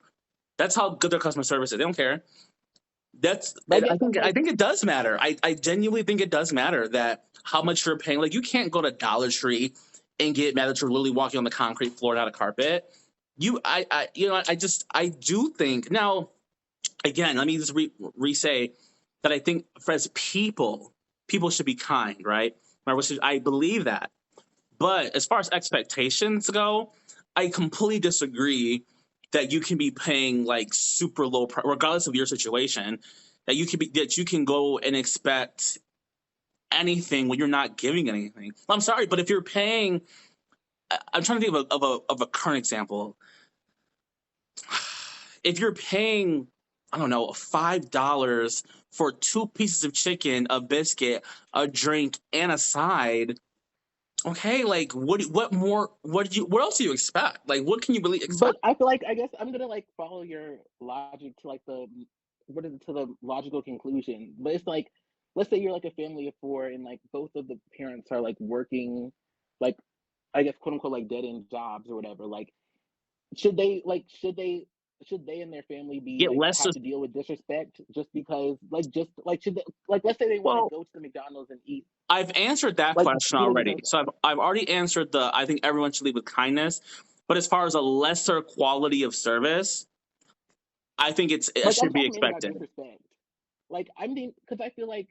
C: That's how good their customer service is. They don't care.
B: But I guess that's
C: I
B: like.
C: think it does matter. I genuinely think it does matter that how much you're paying. Like you can't go to Dollar Tree and get mad that you're literally walking on the concrete floor, not a carpet. I do think now. Again, let me just re-say that I think as people should be kind, right? I believe that. But as far as expectations go, I completely disagree that you can be paying like super low, regardless of your situation, that you can go and expect anything when you're not giving anything. I'm sorry, but if you're paying, I'm trying to think of a current example. If you're paying, I don't know, $5 for 2 pieces of chicken, a biscuit, a drink, and a side, okay, like what more? What else do you expect? Like, what can you really expect?
B: But I feel like I guess I'm gonna like follow your logic to like the what is it to the logical conclusion. But it's like, let's say you're like a family of four and like both of the parents are like working, like I guess quote unquote like dead end jobs or whatever. Like, should they and their family be
C: Get
B: like
C: less.
B: have to deal with disrespect just because just like should they like let's say they want to
C: Well,
B: go to the McDonald's and eat
C: I've answered that
B: like
C: question
B: you know
C: already.
B: what
C: So I've already answered the. I think everyone should leave with kindness. But as far as a lesser quality of service, I think it
B: like I'm
C: should be
B: talking mainly about
C: expected.
B: disrespect. Like I mean, because I feel like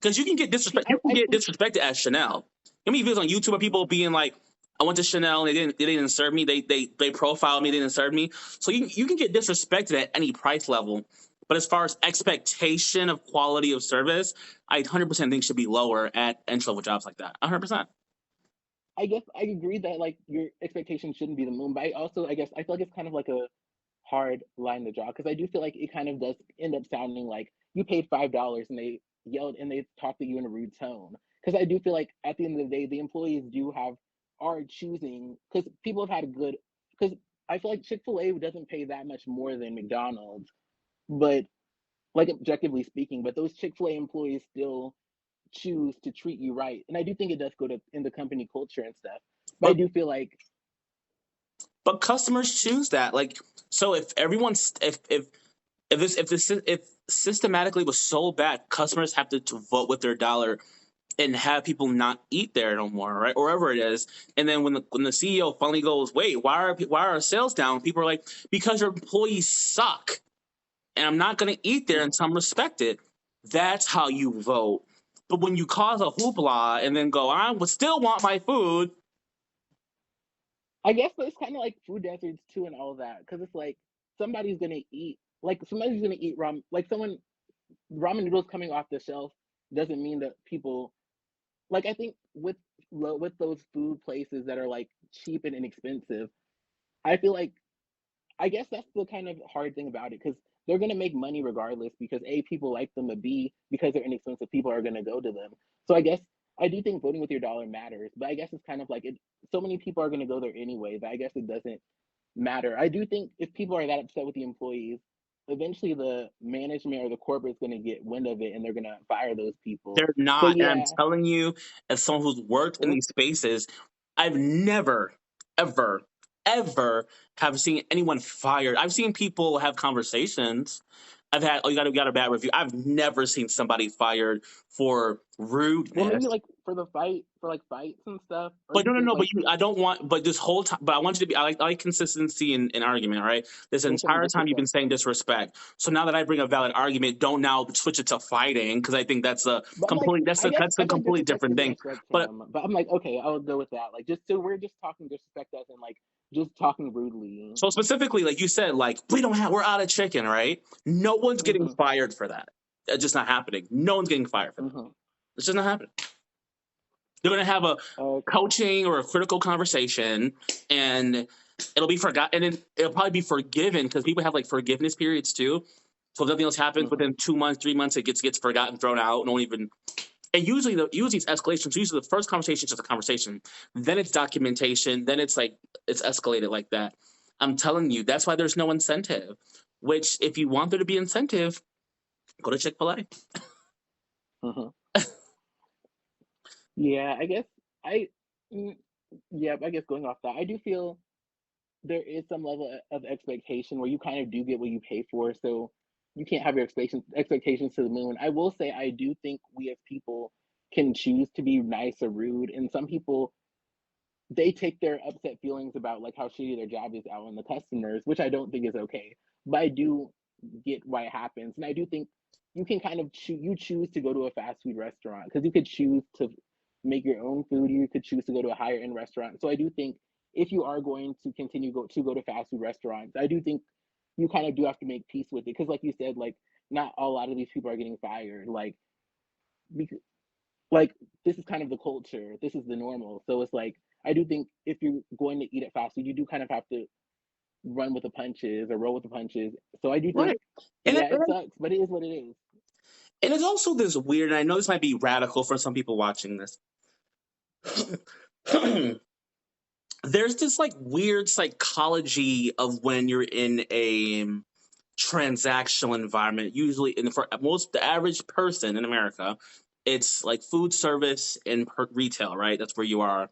C: Because you can get disrespect. You can
B: I
C: get
B: think
C: disrespected at Chanel. How many videos on YouTube of people being like, "I went to Chanel and they didn't serve me. They profiled me. They didn't serve me." So you can get disrespected at any price level. But as far as expectation of quality of service, I 100% think should be lower at entry level jobs like that. 100%.
B: I guess I agree that like your expectations shouldn't be the moon, but I also I guess I feel like it's kind of like a hard line to draw because I do feel like it kind of does end up sounding like you paid $5 and they yelled and they talked to you in a rude tone. Because I do feel like at the end of the day, the employees are choosing because people have had a good because I feel like Chick-fil-A doesn't pay that much more than McDonald's, but like objectively speaking, but those Chick-fil-A employees still choose to treat you right. And I do think it does go to in the company culture and stuff. But I
C: But
B: do feel like
C: but customers choose that. Like, so if everyone's if systematically was so bad, customers have to vote with their dollar and have people not eat there no more, right? Or wherever it is. And then when the CEO finally goes, wait, why are our sales down? People are like, because your employees suck, and I'm not going to eat there
B: mhm.
C: until I'm respected. That's how you vote. But when you cause a hoopla and then go, I would still want my food.
B: I guess it's kind of like food deserts too and all that because it's like somebody's gonna eat ramen like someone ramen noodles coming off the shelf doesn't mean that people like I think with those food places that are like cheap and inexpensive, I feel like I guess that's the kind of hard thing about it because they're gonna make money regardless because A, people like them, but B, because they're inexpensive, people are gonna go to them. So I guess I do think voting with your dollar matters, but I guess it's kind of like so many people are gonna go there anyway, that I guess it doesn't matter. I do think if people are that upset with the employees, eventually the management or the corporate is gonna get wind of it and they're gonna fire those people.
C: They're
B: But
C: not. And I'm
B: yeah,
C: telling you, as someone who's worked in
B: mhm,
C: these spaces, I've never, ever, ever have seen anyone fired. I've seen people have conversations. I've had, oh, you got a bad review. I've never seen somebody fired for
B: well
C: rudeness.
B: maybe like for like fights and stuff, or
C: But
B: you think
C: no. But
B: like
C: I don't want. But this whole time, but I want you to be. I like consistency in argument, right? This
B: there's some
C: entire time you've been
B: disrespect.
C: saying disrespect. So now that I bring a valid argument, don't now switch it to fighting because I think that's a
B: But I'm like,
C: complete. That's
B: I
C: a
B: feel like
C: completely
B: disrespect
C: different
B: isn't
C: thing.
B: a stretch for
C: But
B: him. But I'm like, okay, I'll go with that. Like, just so we're just talking disrespect as in like just talking rudely.
C: so specifically, like you said, like we're out of chicken, right? No one's getting
B: Mm-hmm.
C: fired for that. It's just not happening. No one's getting fired for that.
B: Mm-hmm.
C: It's just not happening. They're gonna have a
B: Okay.
C: coaching or a critical conversation, and it'll be forgotten, and then it'll probably be forgiven because people have like forgiveness periods too. So if nothing else happens
B: Mm-hmm.
C: within 2 months, 3 months, it gets forgotten, thrown out, no one even. And usually it's escalations. Usually the first conversation is just a conversation, then it's documentation, then it's like it's escalated like that. I'm telling you, that's why there's no incentive. Which, if you want there to be incentive, go to Chick-fil-A.
B: Mm-hmm. Yeah, I guess I. mm, Yeah, I guess going off that, I do feel there is some level of expectation where you kind of do get what you pay for. So you can't have your expectations to the moon. I will say I do think we as people can choose to be nice or rude, and some people they take their upset feelings about like how shitty their job is out on the customers, which I don't think is okay. But I do get why it happens, and I do think you can kind of choose to go to a fast food restaurant because you could choose to make your own food. You could choose to go to a higher end restaurant. So I do think if you are going to continue to go to fast food restaurants, I do think you kind of do have to make peace with it because, like you said, like not a lot of these people are getting fired. Because, like this is kind of the culture. This is the normal. So it's like I do think if you're going to eat at fast food, you do kind of have to run with the punches or roll with the punches. So I do think,
C: Right. And
B: yeah, it sucks, but it is what it is.
C: and it's also this weird, and I know this might be radical for some people watching this. There's this like weird psychology of when you're in a transactional environment. Usually, for most the average person in America, it's like food service and retail, right? That's where you are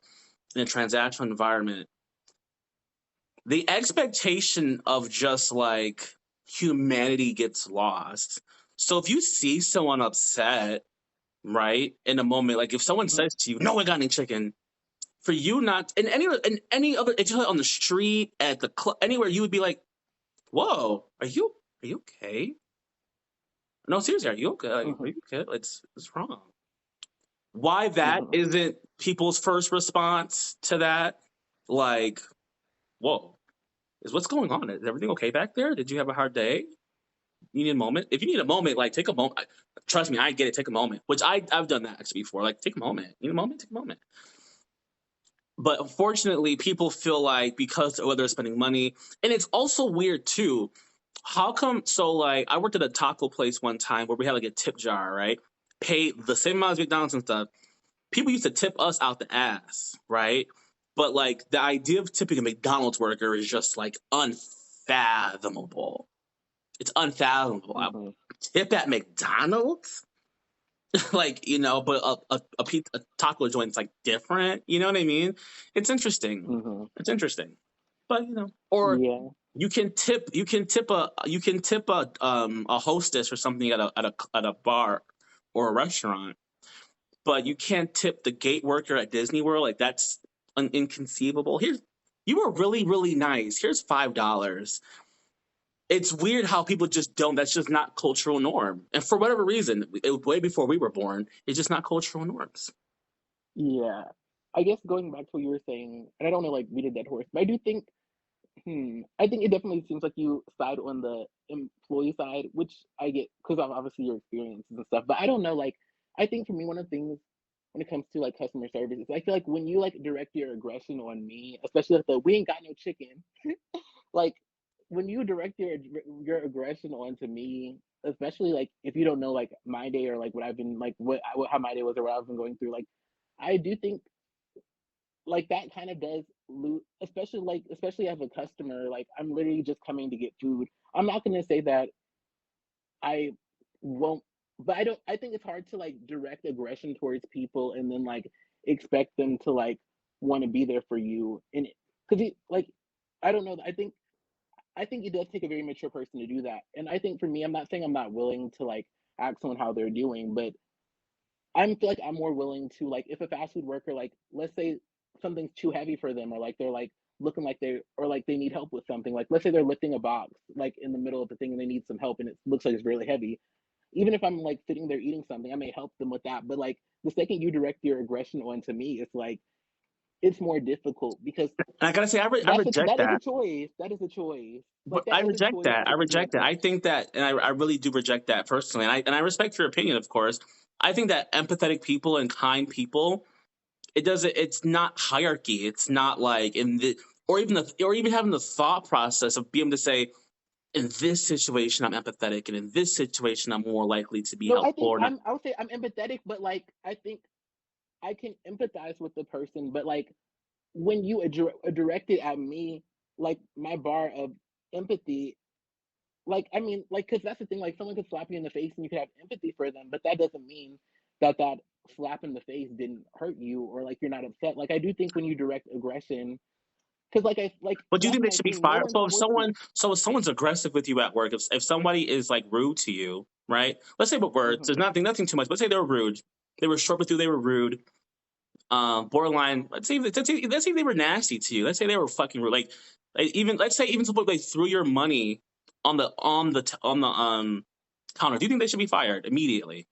C: in a transactional environment. The expectation of just like humanity gets lost. So if you see someone upset, right, in a moment, like if someone says to you, "No one got any chicken," for you not in any other, if you're on the street, at the club, anywhere, you would be like, "Whoa, are you okay? No, seriously, are you okay? Like, are you okay? What's wrong?" Why that isn't people's first response to that? Like, whoa, what's going on? Is everything okay back there? Did you have a hard day? You need a moment. If you need a moment, like take a moment. Trust me, I get it. Take a moment. Which I've done that actually before. Like take a moment. You need a moment. Take a moment. But unfortunately, people feel like because they're spending money, and it's also weird too. How come? So like, I worked at a taco place one time where we had like a tip jar, right? Pay the same amount as McDonald's and stuff. People used to tip us out the ass, right? But like the idea of tipping a McDonald's worker is just like unfathomable. It's unfathomable. Tip at McDonald's? Like, but a taco joint's like different. You know what I mean? It's interesting. It's interesting. But or
B: Yeah.
C: you can tip a hostess or something at a bar or a restaurant, but you can't tip the gate worker at Disney World. Like that's inconceivable. You were really, really nice. Here's $5. It's weird how people just don't. That's just not cultural norm. And for whatever reason, way before we were born, it's just not cultural norms.
B: Yeah. I guess going back to what you were saying, and I don't know, like, beat a dead horse, but I do think, I think it definitely seems like you side on the employee side, which I get because of obviously your experiences and stuff. But I don't know, like, I think for me, one of the things when it comes to like customer service is I feel like when you like direct your aggression on me, especially like the we ain't got no chicken, like when you direct your aggression onto me, especially like if you don't know like my day or like what I've been like how my day was or what I've been going through, like I do think like that kind of does lose, especially as a customer. Like I'm literally just coming to get food. I'm not gonna say that I won't, but I don't. I think it's hard to like direct aggression towards people and then like expect them to like want to be there for you, and because like I don't know. I think it does take a very mature person to do that. And I think for me, I'm not saying I'm not willing to like ask someone how they're doing, but I feel like I'm more willing to like if a fast food worker, like let's say something's too heavy for them, or like they're like looking like they need help with something. Like let's say they're lifting a box like in the middle of the thing and they need some help and it looks like it's really heavy. Even if I'm like sitting there eating something, I may help them with that. But like the second you direct your aggression onto me, it's like it's more difficult because
C: And I gotta say, I reject
B: that is a
C: that.
B: choice. That is a choice. Like
C: But
B: that
C: I
B: is a
C: reject
B: choice
C: that. I
B: to be
C: reject that.
B: honest.
C: I think that, and I really do reject that personally. And I respect your opinion, of course. I think that empathetic people and kind people, it's not hierarchy. It's not like or even having the thought process of being able to say, in this situation I'm empathetic, and in this situation I'm more likely to be
B: No, I
C: helpful
B: think
C: or not.
B: I would say I'm empathetic, but like I think I can empathize with the person, but like when you direct it at me, like my bar of empathy, like I mean, like because that's the thing, like someone could slap you in the face and you could have empathy for them, but that doesn't mean that slap in the face didn't hurt you or like you're not upset. Like I do think when you direct aggression, because
C: But do you
B: that's
C: think they
B: my
C: should be
B: thing. No
C: fired?
B: one's forcing.
C: So if someone's aggressive with you at work, if somebody is like rude to you, right? Let's say with words, there's
B: Hmm.
C: nothing too much. Let's say they were rude. They were short with you. They were rude. borderline. Let's say they were nasty to you. Let's say they were fucking rude. Like even let's say even suppose they threw your money on the counter. Do you think they should be fired immediately?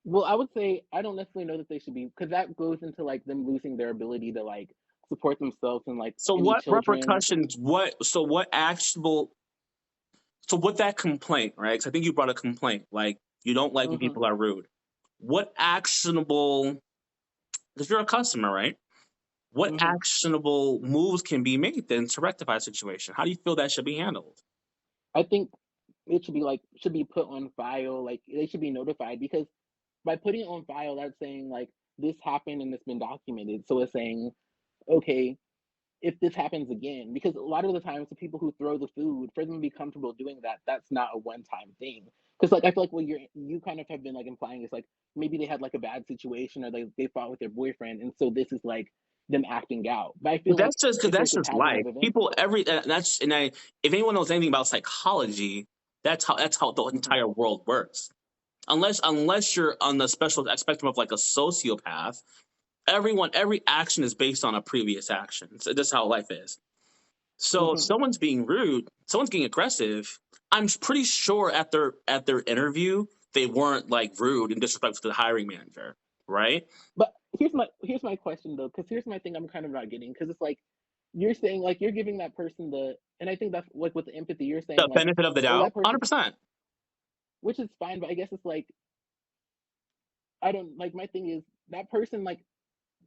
B: Well, I would say I don't necessarily know that they should be, because that goes into like them losing their ability to like support themselves and like
C: So
B: any
C: what
B: children.
C: repercussions? What actionable? So with that complaint, right? Because I think you brought a complaint, like you don't like when
B: Hmm.
C: people are rude. What actionable? Because you're a customer, right? What
B: Hmm.
C: actionable moves can be made then to rectify the situation? How do you feel that should be handled?
B: I think it should be put on file. Like they should be notified, because by putting it on file, that's saying like this happened and it's been documented. So it's saying, okay, if this happens again, because a lot of the times the people who throw the food, for them to be comfortable doing that, that's not a one-time thing. Because like I feel like what you kind of have been like implying is like maybe they had like a bad situation, or they fought with their boyfriend, and so this is like them acting out. But I feel
C: But
B: like
C: that's just because
B: if
C: that's
B: there's a
C: just
B: pattern
C: life.
B: of events.
C: People every that's and I if anyone knows anything about psychology, that's how the
B: Hmm.
C: entire world works. Unless you're on the special spectrum of like a sociopath, every action is based on a previous action. So that's how life is. So if
B: Hmm.
C: someone's being rude, someone's being aggressive, I'm pretty sure at their interview they weren't like rude and disrespectful to the hiring manager, right?
B: But here's my question though, because here's my thing I'm kind of not getting, because it's like you're saying like you're giving that person the, and I think that's like with the empathy, you're
C: The
B: saying like,
C: benefit of the
B: oh,
C: doubt,
B: that
C: 100%.
B: which is fine, but I guess it's like I don't like, my thing is that person like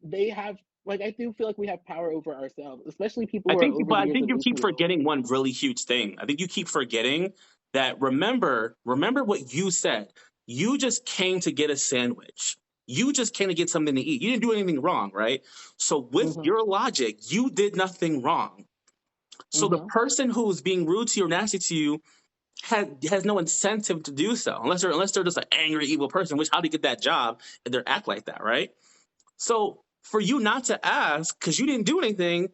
B: they have, like I do feel like we have power over ourselves, especially people who are over
C: But
B: the
C: I
B: years
C: think
B: of
C: you keep
B: APO.
C: forgetting one really huge thing. I think you keep forgetting that remember what you said. You just came to get a sandwich. You just came to get something to eat. You didn't do anything wrong, right? So with
B: Hmm.
C: your logic, you did nothing wrong. So the
B: Hmm.
C: person who's being rude to you or nasty to you has no incentive to do so unless they're just an angry evil person. Which how do you get that job if they act like that, right? So for you not to ask because you didn't do anything,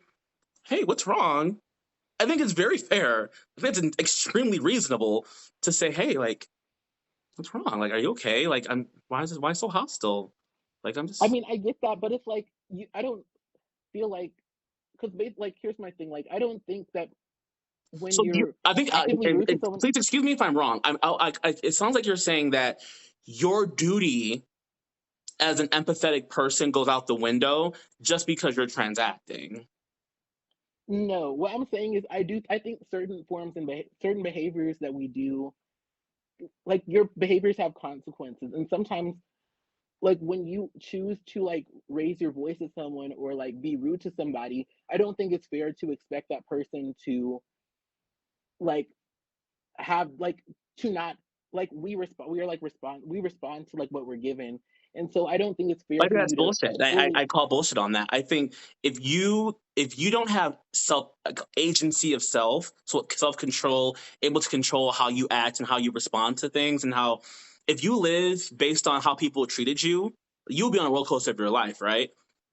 C: hey, what's wrong? I think it's very fair. I think it's extremely reasonable to say, hey, like, what's wrong? Like, are you okay? Like, why so hostile? Like, I'm
B: I
C: just.
B: mean, I get that, but it's like I don't feel like, because like here's my thing, like I don't think that when
C: So you,
B: you're
C: I think,
B: actively rude to someone.
C: please excuse me if I'm wrong. It sounds like you're saying that your duty as an empathetic person goes out the window just because you're transacting.
B: No, what I'm saying is I think certain forms and certain behaviors that we do, like your behaviors have consequences, and sometimes like when you choose to like raise your voice at someone or like be rude to somebody, I don't think it's fair to expect that person to like have like to not, like we respond to like what we're given, and so I don't think it's fair
C: I think
B: for
C: that's
B: you to
C: bullshit.
B: fully.
C: I call bullshit on that. I think if you don't have self like, agency of self, so self control, able to control how you act and how you respond to things, and how if you live based on how people treated you, you'll be on a roller coaster of your life, right?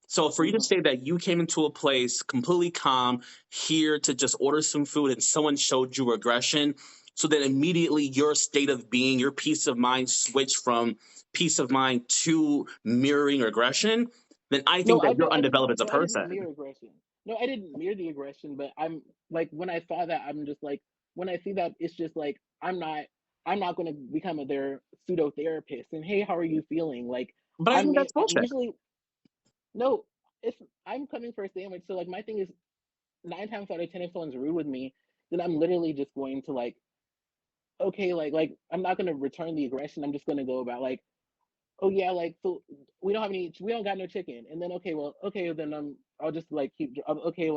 C: So for you to
B: Mhm.
C: say that you came into a place completely calm, here to just order some food, and someone showed you aggression, so that immediately your state of being, your peace of mind switched from peace of mind to mirroring aggression, then I
B: No,
C: think that you're
B: I didn't.
C: undeveloped as a
B: No, I didn't
C: person.
B: mirror aggression. No, I didn't mirror the aggression. But I'm like, when I saw that, I'm just like, when I see that, it's just like I'm not going to become their pseudo therapist. And hey, how are you feeling? Like
C: But I think that's
B: I'm
C: bullshit.
B: usually no. It's I'm coming for a sandwich. So like my thing is, 9 times out of 10, if someone's rude with me, then I'm literally just going to like, okay, like I'm not going to return the aggression. I'm just going to go about like, oh yeah, like so we don't got no chicken, and then okay then I'll just like okay,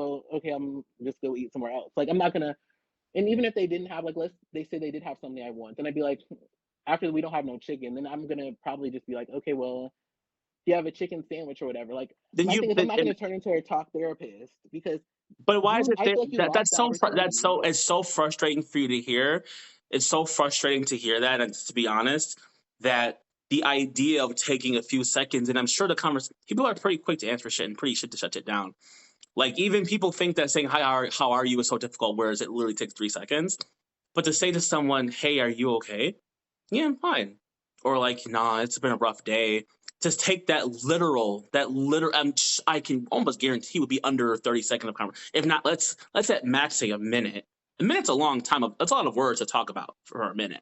B: I'm just go eat somewhere else. Like I'm not gonna, and even if they didn't have, like, let's they say they did have something I want, then I'd be like, after we don't have no chicken, then I'm gonna probably just be like, okay, well, do you have a chicken sandwich or whatever? Like
C: Then
B: my
C: you,
B: thing is, I'm
C: then,
B: not gonna turn into a talk therapist, because
C: but why is it
B: I feel like you lost
C: that's
B: the
C: that's
B: opportunity.
C: so it's so frustrating for you to hear. It's so frustrating to hear that, and to be honest, that the idea of taking a few seconds, and I'm sure the conversation people are pretty quick to answer shit and pretty shit to shut it down. Like even people think that saying hi, how are you is so difficult, whereas it literally takes 3 seconds. But to say to someone, hey, are you okay? Yeah, I'm fine. Or like, nah, it's been a rough day. to take that literal, I can almost guarantee would be under 30 seconds of conversation. If not, let's at max say a minute. A minute's a long time. That's a lot of words to talk about for a minute.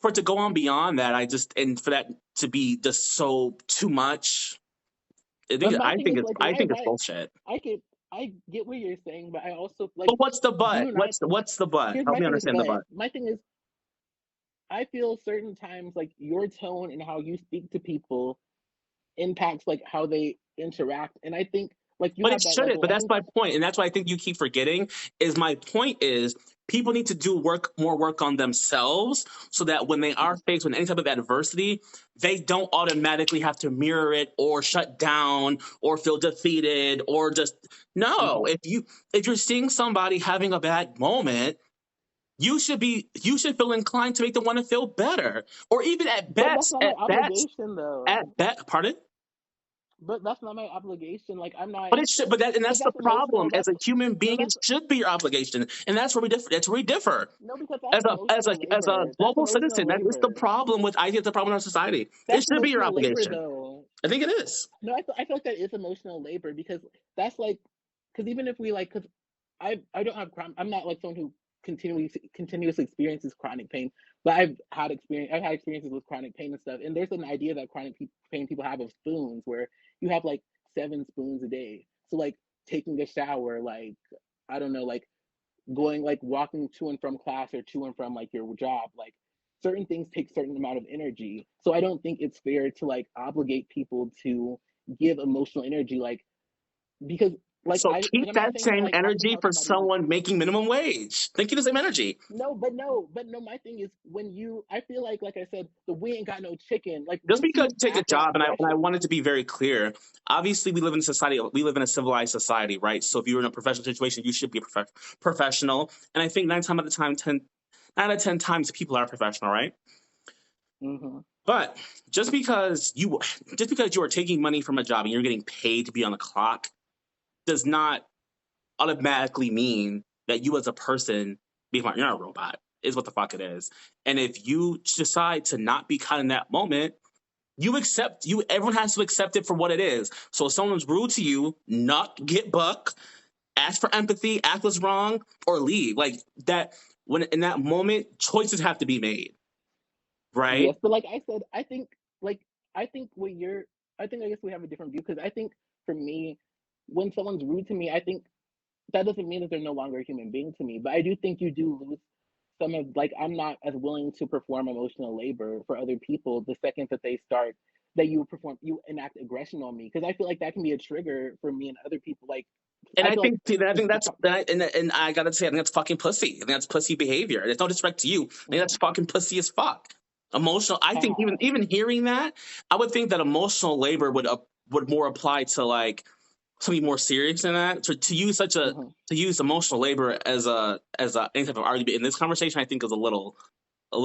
C: For it to go on beyond that, and for that to be just so too much, I think it's bullshit.
B: I get what you're saying, but I also like.
C: But what's the but? What's the but? Help me understand the but.
B: My thing is, I feel certain times like your tone and how you speak to people impacts like how they interact, and I think like you.
C: But it shouldn't. But that's my point, and that's why I think you keep forgetting. Is my point is people need to do more work on themselves, so that when they are faced with any type of adversity, they don't automatically have to mirror it or shut down or feel defeated or just no. If you're seeing somebody having a bad moment, you should feel inclined to make them want to feel better, or even at best, pardon.
B: But that's not my obligation. Like I'm not.
C: But it should. That's the problem. As a human being, it should be your obligation, and that's where we differ. That's where we differ.
B: No, because
C: as a global citizen, that is the problem with. I think the problem in our society. It should be your obligation. I think it is.
B: No, I feel like that is emotional labor because that's like, because even if we like, because I don't have crime. I'm not like someone who continuously experiences chronic pain, but I've had experiences with chronic pain and stuff. And there's an idea that chronic pain people have of spoons, where you have like 7 spoons a day. So like taking a shower, like I don't know, like going like walking to and from class or to and from like your job, like certain things take certain amount of energy. So I don't think it's fair to like obligate people to give emotional energy, like because. Like,
C: so keep that same energy for someone making minimum wage. They keep the same energy.
B: No. My thing is I feel like I said, we ain't got no chicken. Like
C: just because you take a job, and I wanted to be very clear. Obviously, we live in a society. We live in a civilized society, right? So if you're in a professional situation, you should be a professional. And I think 9 out of 10 times people are professional, right?
B: Mm-hmm.
C: But just because you are taking money from a job and you're getting paid to be on the clock, does not automatically mean that you as a person, you're not a robot, is what the fuck it is. And if you decide to not be kind in that moment, everyone has to accept it for what it is. So if someone's rude to you, not get buck, ask for empathy, act what's wrong, or leave. Like that, when in that moment, choices have to be made. Right?
B: Yes, but like I said, I guess we have a different view, because I think for me, when someone's rude to me, I think that doesn't mean that they're no longer a human being to me. But I do think you do lose some of, like, I'm not as willing to perform emotional labor for other people the second that you enact aggression on me, because I feel like that can be a trigger for me and other people. Like,
C: and I think I gotta say, I think that's fucking pussy. I think that's pussy behavior. It's no disrespect to you. I think that's fucking pussy as fuck. Emotional. I think even hearing that, I would think that emotional labor would more apply to like something more serious than that. To use emotional labor as any type of argument in this conversation, I think is a little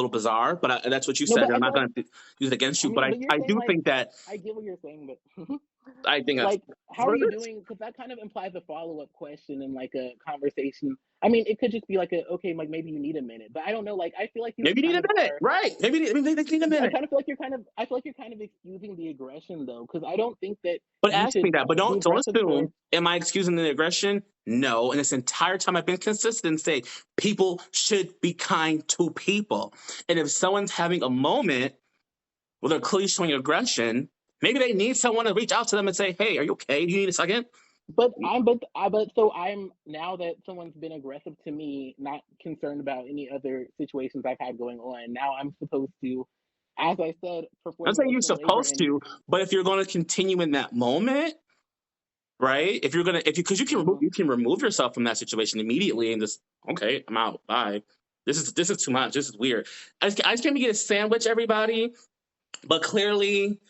C: bizarre. But that's what you said. I'm not going to use it against you. But I do think that
B: I get what you're saying, but
C: I think
B: like, how are you doing? Because that kind of implies a follow-up question and like a conversation. I mean, it could just be like okay, like maybe you need a minute, but I don't know. Like, I feel like
C: maybe you need a minute, right? Maybe they need a minute.
B: I feel like you're kind of excusing the aggression though, because I don't think that.
C: But ask me that. But don't assume. Am I excusing the aggression? No. And this entire time I've been consistent and say people should be kind to people, and if someone's having a moment where they're clearly showing aggression, maybe they need someone to reach out to them and say, "Hey, are you okay? Do you need a second?"
B: But I'm now that someone's been aggressive to me, not concerned about any other situations I've had going on. Now I'm supposed to, as I said, perform.
C: I'm saying you're supposed to, but if you're going to continue in that moment, right? Because you can remove yourself from that situation immediately and just, okay, I'm out. Bye. This is too much. This is weird. I just came to get a sandwich, everybody. But clearly,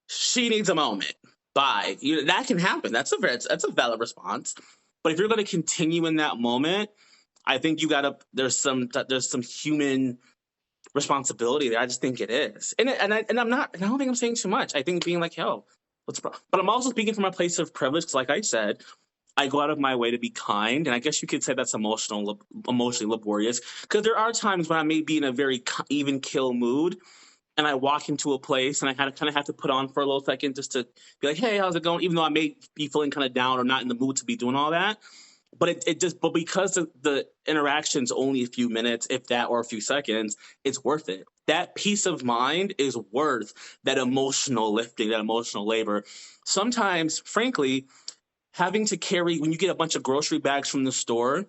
C: she needs a moment. Bye. That can happen. That's a valid response. But if you're going to continue in that moment, I think there's some human responsibility there. I just think it is. And I don't think I'm saying too much. I think being like, yo, but I'm also speaking from a place of privilege, because like I said, I go out of my way to be kind, and I guess you could say that's emotionally laborious, because there are times when I may be in a very even kill mood, and I walk into a place and I kind of have to put on for a little second just to be like, hey, how's it going? Even though I may be feeling kind of down or not in the mood to be doing all that. But but because the interaction's only a few minutes, if that, or a few seconds, it's worth it. That peace of mind is worth that emotional lifting, that emotional labor. Sometimes, frankly, having to carry, when you get a bunch of grocery bags from the store,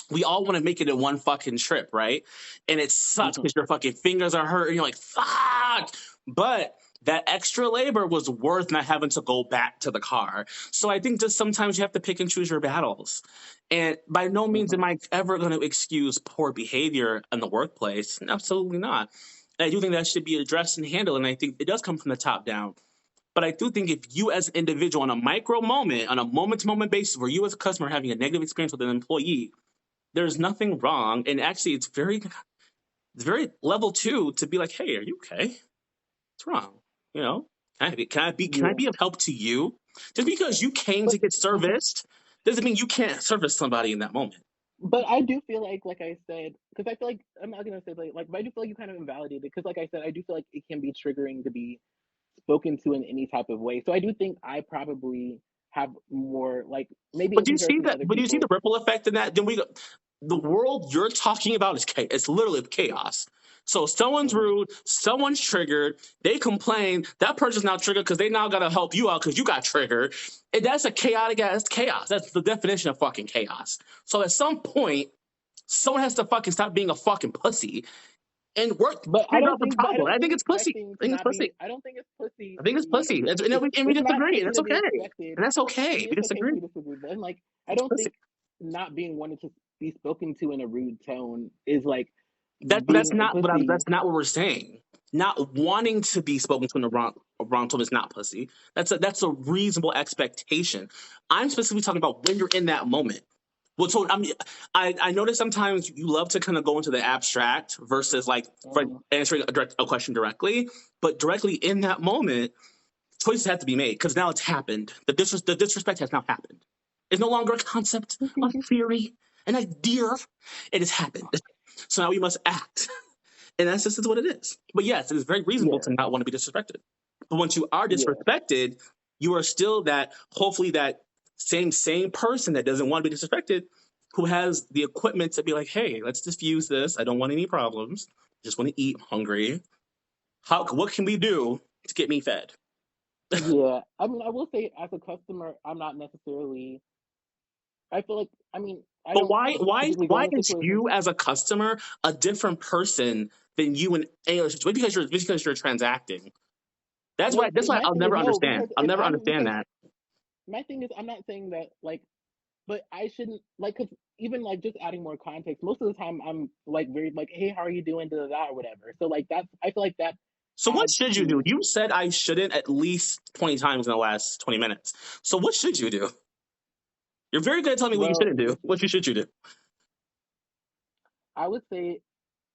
C: we all want to make it in one fucking trip, right? And it sucks because your fucking fingers are hurting. You're like, fuck. But that extra labor was worth not having to go back to the car. So I think just sometimes you have to pick and choose your battles. And by no means am I ever going to excuse poor behavior in the workplace. Absolutely not. And I do think that should be addressed and handled. And I think it does come from the top down. But I do think if you as an individual on a micro moment, on a moment to moment basis, where you as a customer are having a negative experience with an employee, there's nothing wrong. And actually, it's very level 2 to be like, hey, are you okay? What's wrong? You know, can I be of help to you? Just because you came to get serviced doesn't mean you can't service somebody in that moment.
B: But I do feel like I said, because I feel like, I'm not gonna say but I do feel like you kind of invalidated, because like I said, I do feel like it can be triggering to be spoken to in any type of way. So I do think I probably have more, like, maybe
C: But
B: in
C: do you see
B: comparison to
C: that?
B: other
C: But do you see the
B: people.
C: ripple effect in that? Then the world you're talking about is chaos. It's literally chaos. So someone's
B: Mhm.
C: rude, someone's triggered, they complain, that person's now triggered because they now got to help you out because you got triggered. And that's a chaotic ass chaos. That's the definition of fucking chaos. So at some point, someone has to fucking stop being a fucking pussy and work
B: But
C: figure out the problem.
B: I
C: I
B: don't
C: think
B: think
C: it's pussy.
B: expecting
C: I
B: to
C: think it's
B: not be.
C: pussy.
B: I don't think it's pussy
C: I think
B: to
C: it's
B: be.
C: pussy. And we
B: It's not
C: disagree.
B: pussy
C: That's
B: to be
C: okay.
B: expected.
C: And that's
B: I
C: okay.
B: mean,
C: We
B: it's okay for
C: disagree.
B: you to disagree, but I'm like, I don't
C: Pussy.
B: think not being wanted to be spoken to in a rude tone is like
C: That's
B: being a
C: not
B: pussy.
C: that's not what we're saying. Not wanting to be spoken to in a wrong tone is not pussy. That's a reasonable expectation. I'm specifically talking about when you're in that moment. Well, so I notice sometimes you love to kind of go into the abstract versus like for
B: Mhm.
C: answering a question directly, but directly in that moment, choices have to be made because now it's happened. The disrespect has now happened. It's no longer a concept, a theory, an idea. It has happened. So now we must act. And that's just what it is. But yes, it is very reasonable
B: Yeah,
C: to not want to be disrespected. But once you are
B: yeah.
C: disrespected, you are still hopefully that same person that doesn't want to be disrespected, who has the equipment to be like, hey, let's diffuse this. I don't want any problems. Just want to eat. I'm hungry. What can we do to get me fed?
B: Yeah, I mean, I will say as a customer, I'm not necessarily. I feel like, I mean, I
C: But
B: don't typically go
C: why
B: into
C: is
B: situations.
C: you as a customer a different person than you in any other situation? Because you're transacting.
B: No,
C: That's
B: see,
C: why
B: my
C: I'll
B: thing is
C: never
B: no,
C: understand.
B: because
C: I'll
B: if
C: never
B: I'm
C: understand
B: because
C: that.
B: my thing is, I'm not saying that like, but I shouldn't like, because even like just adding more context, most of the time I'm like very like, hey, how are you doing, da da da, or whatever. So like that's, I feel like that
C: So what
B: adds
C: should you do?
B: to.
C: You said I shouldn't at least 20 times in the last 20 minutes. So what should you do? You're very good at telling me what you
B: Well,
C: shouldn't do. What should you do?
B: I would say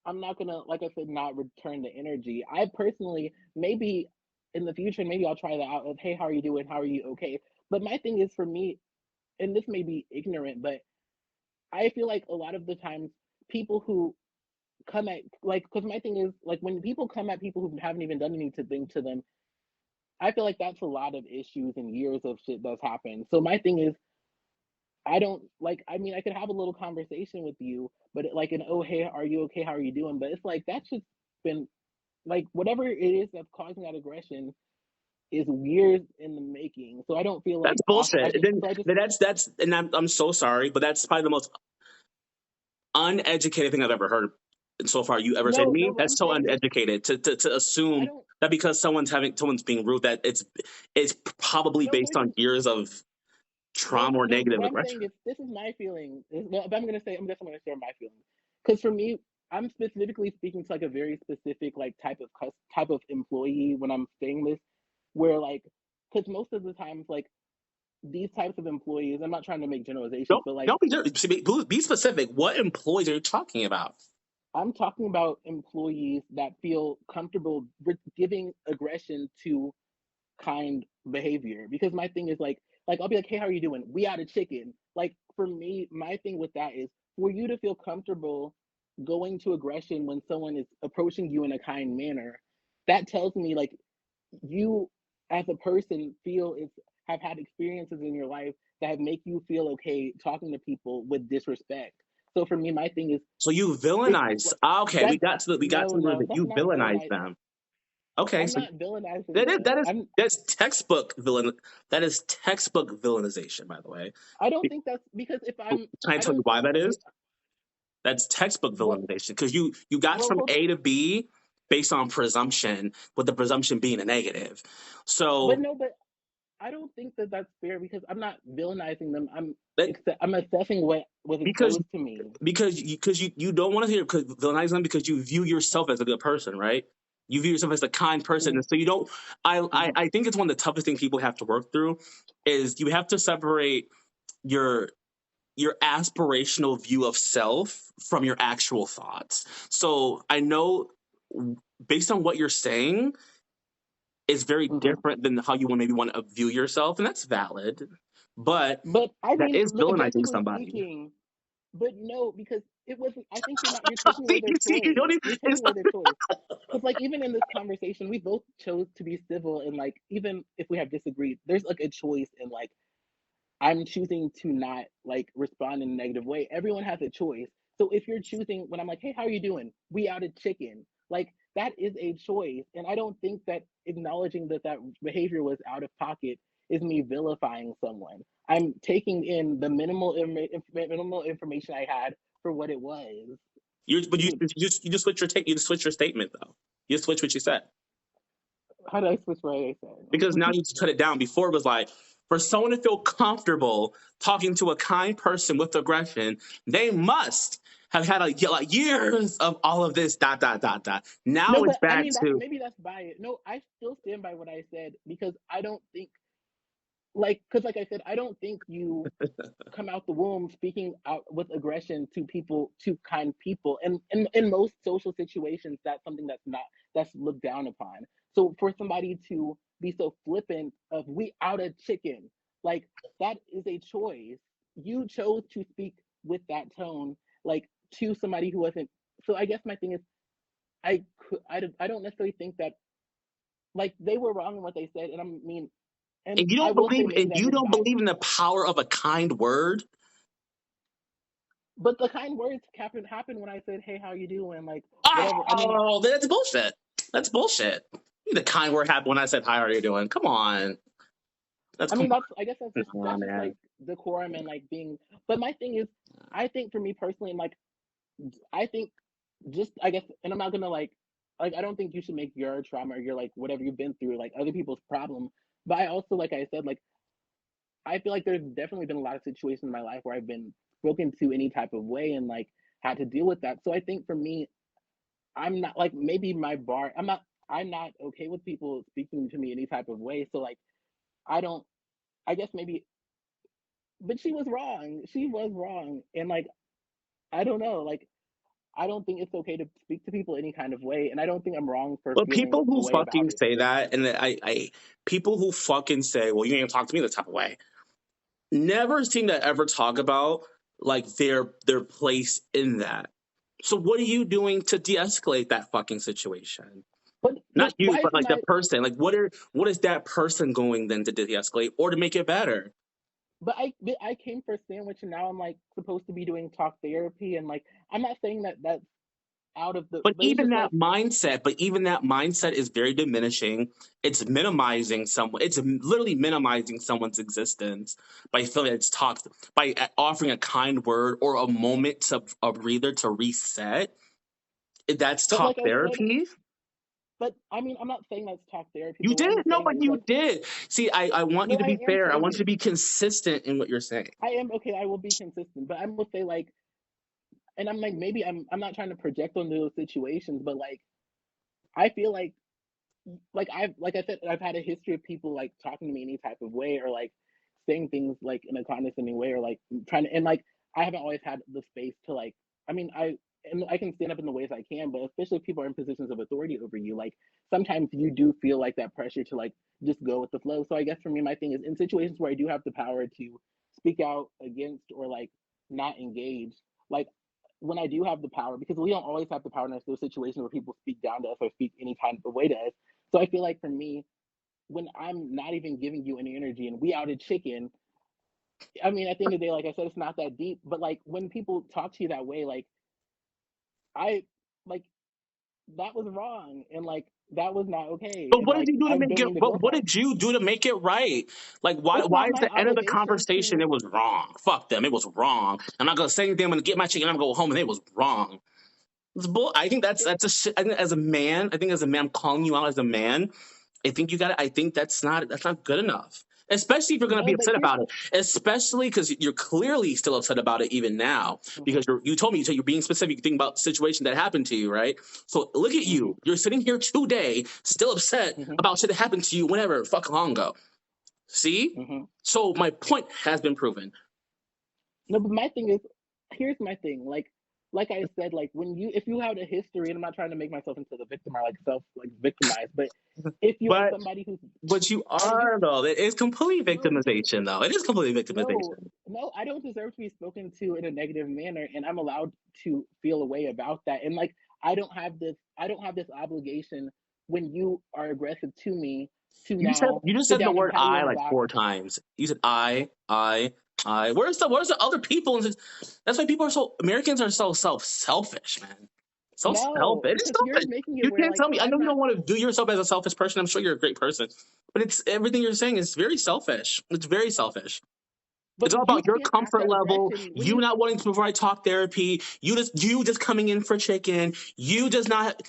B: I'm not gonna, like I said, not return the energy. I personally, maybe in the future, maybe I'll try that out of, hey, how are you doing? How are you? Okay. But my thing is, for me, and this may be ignorant, but I feel like a lot of the times people who come at, like, because my thing is like, when people come at people who haven't even done anything to them, I feel like that's a lot of issues and years of shit that's happened. So my thing is, I don't like, I mean, I could have a little conversation with you, but like an, oh, hey, are you okay? How are you doing? But it's like that's just been like, whatever it is that's causing that aggression is years in the making. So I don't feel
C: That's
B: like off.
C: bullshit. Then that's and I'm so sorry, but that's probably the most uneducated thing I've ever heard so far you ever say to
B: No,
C: me.
B: no. What
C: That's
B: I'm
C: so
B: saying is,
C: uneducated to
B: I
C: assume
B: don't.
C: that because someone's being rude that it's probably
B: No,
C: based
B: there's
C: on years of
B: no,
C: trauma or
B: no.
C: negative
B: What I'm
C: aggression.
B: saying is, this is my feeling. If I'm gonna say, I'm just gonna share my feeling. Because for me, I'm specifically speaking to like a very specific like type of employee when I'm saying this, where like, because most of the times like these types of employees, I'm not trying to make generalizations, but like
C: Don't be specific. What employees are you talking about?
B: I'm talking about employees that feel comfortable with giving aggression to kind behavior. Because my thing is like I'll be like, hey, how are you doing? We out of chicken. Like for me, my thing with that is for you to feel comfortable going to aggression when someone is approaching you in a kind manner. that tells me like you as a person have had experiences in your life that have make you feel okay talking to people with disrespect. So for me, my thing is
C: So you
B: it's
C: villainize. Okay, we
B: that's
C: got to
B: no,
C: the word
B: no,
C: that
B: that's
C: you
B: not
C: villainize
B: villainize.
C: them. Okay,
B: I'm
C: so
B: not villainizing
C: that is
B: them.
C: that's textbook villain. That is textbook villainization, by the way.
B: I don't think that's because
C: Can I
B: I
C: tell you
B: don't
C: why
B: think
C: that is? That's textbook
B: what
C: villainization because you got
B: well
C: from
B: hold,
C: A to B based on presumption, with the presumption being a negative.
B: but
C: So
B: no, but I don't think that that's fair because I'm not villainizing them.
C: that
B: I'm assessing what was
C: because
B: exposed to me.
C: you don't want to hear because villainize them because you view yourself as a good person, right? You view yourself as a kind person, and
B: Mm-hmm.
C: so you don't.
B: Mm-hmm.
C: I think it's one of the toughest things people have to work through is you have to separate your aspirational view of self from your actual thoughts. So I know based on what you're saying is very
B: Mm-hmm.
C: different than how you maybe want to view yourself, and that's valid. But
B: But I
C: that
B: mean,
C: is villainizing
B: objectively
C: somebody.
B: speaking, but no, because it wasn't. I think you're taking away their
C: See, you
B: choice.
C: don't even,
B: You're taking
C: it's
B: away their choice. Because like even in this conversation, we both chose to be civil, and like even if we have disagreed, there's like a choice in like I'm choosing to not like respond in a negative way. Everyone has a choice. So if you're choosing when I'm like, hey, how are you doing? We outed chicken. Like that is a choice. And I don't think that acknowledging that that behavior was out of pocket is me vilifying someone. I'm taking in the minimal information I had for what it was.
C: but you just switch your take. You just switch your statement though. You just switch what you said.
B: How did I switch what I
C: Because now
B: said?
C: you just cut it down. Before it was like, for someone to feel comfortable talking to a kind person with aggression, they must have had like years of all of this dot dot dot dot. Now
B: No,
C: it's
B: but I
C: back
B: mean
C: to
B: maybe that's bias. No, I still stand by what I said because I don't think because like I said, I don't think you come out the womb speaking out with aggression to people, to kind people, and in most social situations that's something that's looked down upon. So for somebody to be so flippant of we out a chicken, like that is a choice. You chose to speak with that tone, like to somebody who wasn't. So I guess my thing is I don't necessarily think that like they were wrong in what they said, and I mean, and I will say maybe
C: and
B: that
C: you
B: is
C: don't
B: biased.
C: believe in the power of a kind word.
B: But the kind words happen when I said, "Hey, how you doing?" Like whatever. I mean,
C: Oh, that's bullshit. That's bullshit. The kind word happened when I said, "Hi, how are you doing?" Come on. Come
B: that's I guess
C: on,
B: that's just
C: man.
B: like decorum and like being. But my thing is, I think for me personally, like I think just I guess, and I'm not gonna like I don't think you should make your trauma or your like whatever you've been through like other people's problem. But I also like I said like I feel like there's definitely been a lot of situations in my life where I've been broken to any type of way and like had to deal with that. So I think for me, I'm not like maybe my bar. I'm not okay with people speaking to me any type of way. So like I don't. I guess maybe, but she was wrong. She was wrong, and like I don't know. Like I don't think it's okay to speak to people any kind of way, and I don't think I'm wrong for
C: But
B: feeling
C: people
B: a
C: who
B: way about
C: fucking
B: it.
C: say that, and people who fucking say, "Well, you ain't gonna talk to me this type of way," never seem to ever talk about like their place in that. So what are you doing to de-escalate that fucking situation? Not
B: But
C: you,
B: why
C: but
B: is
C: like the
B: my
C: person. Like what is that person going then to de-escalate or to make it better?
B: but I came for a sandwich, and now I'm like supposed to be doing talk therapy, and like I'm not saying that that's out of the, but it's just like
C: But even that mindset is very diminishing. It's minimizing someone. It's literally minimizing someone's existence by feeling it's talked by offering a kind word or a moment to a breather to reset. That's
B: but
C: talk
B: like I said,
C: therapy.
B: but I mean I'm not saying that's talk therapy,
C: You
B: but what I'm
C: did no,
B: saying
C: but
B: is
C: you
B: like
C: did. See, I want you
B: no,
C: to
B: I
C: be
B: am
C: fair. I want you to
B: saying
C: be consistent in what you're saying.
B: I am okay. I will be consistent, but I will say like, and I'm like maybe I'm not trying to project on those situations, but like I feel like I've like I said I've had a history of people like talking to me any type of way or like saying things like in a condescending way or like trying to and like I haven't always had the space to like I mean I can stand up in the ways I can, but especially if people are in positions of authority over you, like sometimes you do feel like that pressure to like just go with the flow. So I guess for me my thing is in situations where I do have the power to speak out against or like not engage, like when I do have the power, because we don't always have the power in those situations where people speak down to us or speak any kind of way to us. So I feel like for me, when I'm not even giving you any energy and we outed chicken, I mean, at the end of the day, like I said, it's not that deep. But like when people talk to you that way, like I like that was wrong and like that was not okay.
C: But
B: And
C: what did
B: like
C: you do to
B: I
C: make
B: don't
C: it?
B: mean to go
C: But what
B: back.
C: did you do to make it right? Like, why?
B: It's
C: Why
B: not
C: is
B: my
C: the end of the
B: obligation
C: conversation?
B: to
C: It was wrong. Fuck them. It was wrong. I'm not gonna say anything. I'm gonna get my chicken. I'm gonna go home, and it was wrong. It's bull. I think that's a shit. I think as a man, I'm calling you out as a man. I think you got to I think that's not good enough. Especially if you're going to be
B: no, but
C: upset
B: here's
C: about it. Especially because you're clearly still upset about it even now. Because you told me you said you're being specific. You think about the situation that happened to you, right? So look at you. You're sitting here today, still upset about shit that happened to you whenever fuck long ago. See? So my point has been proven.
B: No, but my thing is, here's my thing. Like I said, like if you have a history, and I'm not trying to make myself into the victim or like victimized, but if you are
C: But
B: somebody who's
C: but you
B: are you
C: are though. It is complete
B: no
C: victimization though. It is completely
B: no
C: victimization.
B: no I don't deserve to be spoken to in a negative manner, and I'm allowed to feel a way about that. And like I don't have this obligation when you are aggressive to me to now
C: You just
B: sit
C: said the
B: down and
C: word
B: pat you
C: I
B: on the
C: like
B: back.
C: 4 times. You said I. Where's the other people? That's why people are so Americans are so selfish, man. So
B: No,
C: selfish. It is
B: because you're
C: selfish.
B: making it
C: You
B: where
C: can't
B: like
C: tell me. I
B: I'm
C: know you
B: not.
C: don't want to do yourself as a selfish person. I'm sure you're a great person, but it's everything you're saying is very selfish. It's very selfish.
B: But
C: It's all
B: you
C: about your
B: can't act
C: comfort
B: that
C: level.
B: aggression when
C: You
B: you.
C: not wanting to provide talk therapy. You just coming in for chicken. You just not.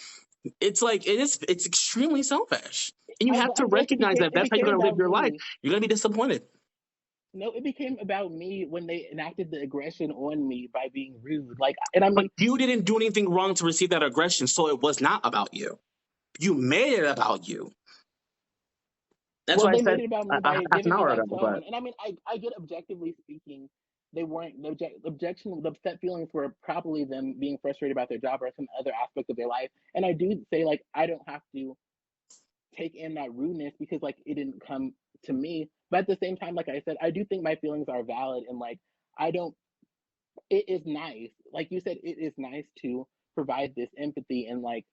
C: It's like it is. It's extremely selfish, and you have
B: I
C: to
B: feel like
C: recognize that if
B: it
C: that's how you're
B: became
C: going to live
B: about
C: your life.
B: me.
C: You're going to be disappointed.
B: No, it became about me when they enacted the aggression on me by being rude. Like, and I
C: But
B: mean,
C: you didn't do anything wrong to receive that aggression, so it was not about you. You made it about you. That's
B: well,
C: why I
B: they
C: said
B: made it about me by
C: half an
B: giving me
C: hour
B: that
C: ago.
B: tone.
C: But
B: And I mean, I get objectively speaking, they weren't the objection. The upset feelings were probably them being frustrated about their job or some other aspect of their life. And I do say like I don't have to take in that rudeness because like it didn't come to me. But at the same time, like I said, I do think my feelings are valid and like I don't it is nice. Like you said, it is nice to provide this empathy and like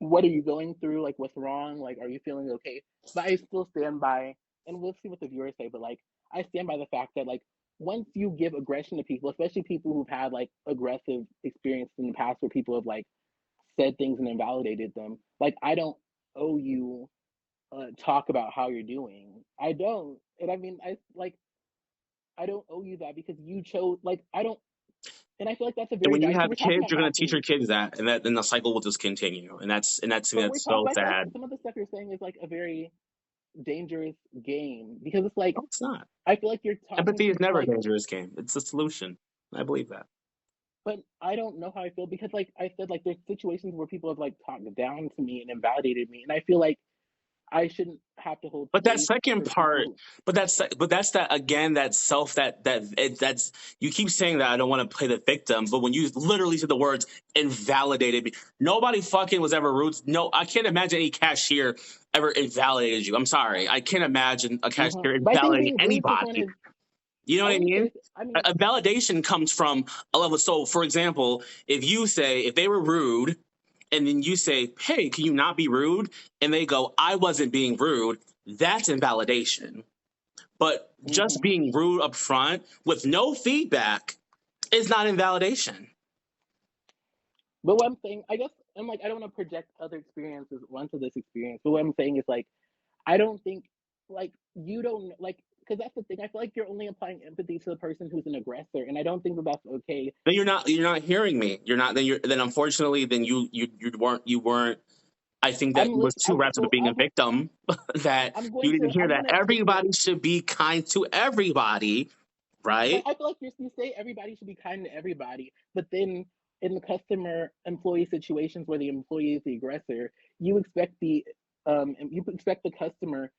B: what are you going through? Like what's wrong? Like are you feeling okay? But I still stand by and we'll see what the viewers say, but like I stand by the fact that like once you give aggression to people, especially people who've had like aggressive experiences in the past where people have like said things and invalidated them, like I don't owe you talk about how you're doing. I don't. And I mean I don't owe you that because you chose like I don't and I feel like that's a
C: and
B: very
C: when you
B: dicey.
C: have
B: We're talking
C: kids,
B: about
C: you're going to teach your
B: boundaries,
C: kids that, and then the cycle will just continue. And that's
B: but we're talking.
C: so
B: But I feel like
C: sad.
B: some of the stuff you're saying is like a very dangerous game because it's like
C: No, it's not.
B: I feel like you're talking
C: Empathy is never a
B: like,
C: dangerous game. It's a solution. I believe that.
B: but I don't know how I feel because like I said, like there's situations where people have like talked down to me and invalidated me, and I feel like I shouldn't have to hold
C: But that
B: space
C: second
B: for people
C: part,
B: who.
C: but that's that again. That self, that's you keep saying that I don't want to play the victim, but when you literally said the words invalidated me, nobody fucking was ever rude. No, I can't imagine any cashier ever invalidated you. I'm sorry, I can't imagine a cashier
B: But I think
C: invalidating
B: being rude to someone
C: anybody.
B: is.
C: You know
B: I
C: what I
B: wouldn't say.
C: mean?
B: I
C: A,
B: mean,
C: a validation comes from a level. So, for example, if they were rude, and then you say, "Hey, can you not be rude?" and they go, "I wasn't being rude," that's invalidation. But just
B: mhm.
C: being rude up front with no feedback is not invalidation.
B: But what I'm saying, I guess, I'm like, I don't want to project other experiences onto this experience. But what I'm saying is like, I don't think, like, you don't like, because that's the thing. I feel like you're only applying empathy to the person who's an aggressor, and I don't think that that's okay.
C: Then you're not hearing me. You're not. Then unfortunately, then you weren't. I think that
B: I'm
C: you was
B: listening.
C: too wrapped up
B: So
C: being a victim that
B: I'm
C: you
B: going
C: didn't
B: to,
C: hear
B: I'm
C: that
B: going to take it.
C: everybody should be kind to everybody,
B: But
C: right?
B: I feel like you say everybody should be kind to everybody, but then in the customer employee situations where the employee is the aggressor, you expect the customer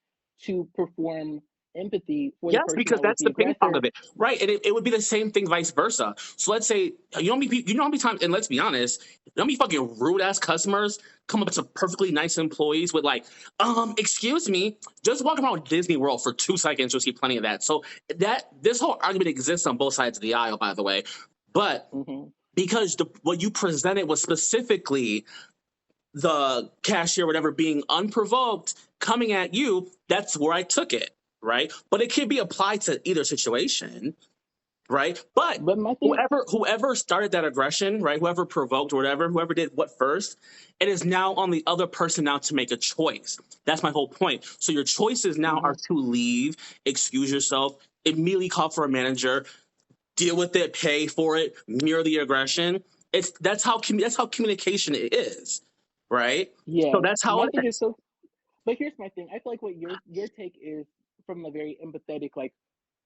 B: to perform empathy for the
C: Yes,
B: person
C: because
B: that was
C: that's
B: the
C: the ping pong
B: aggressor.
C: of it, right? And it would be the same thing, vice versa. So let's say you know how many times, and let's be honest, you know how many fucking rude ass customers come up to perfectly nice employees with like, excuse me, just walk around Disney World for 2 seconds, you'll see plenty of that. So that this whole argument exists on both sides of the aisle, by the way. But
B: Hmm
C: because what you presented was specifically the cashier, whatever, being unprovoked, coming at you. That's where I took it, right? But it can be applied to either situation, right? But
B: But my thing,
C: whoever started that aggression, right? Whoever provoked or whatever, whoever did what first, it is now on the other person now to make a choice. That's my whole point. So your choices now are to leave, excuse yourself, immediately call for a manager, deal with it, pay for it, mirror the aggression. That's how communication is, right? So
B: yeah,
C: that's how
B: my
C: it
B: thing is
C: is.
B: so. But here's my thing. I feel like what your take is from a very empathetic, like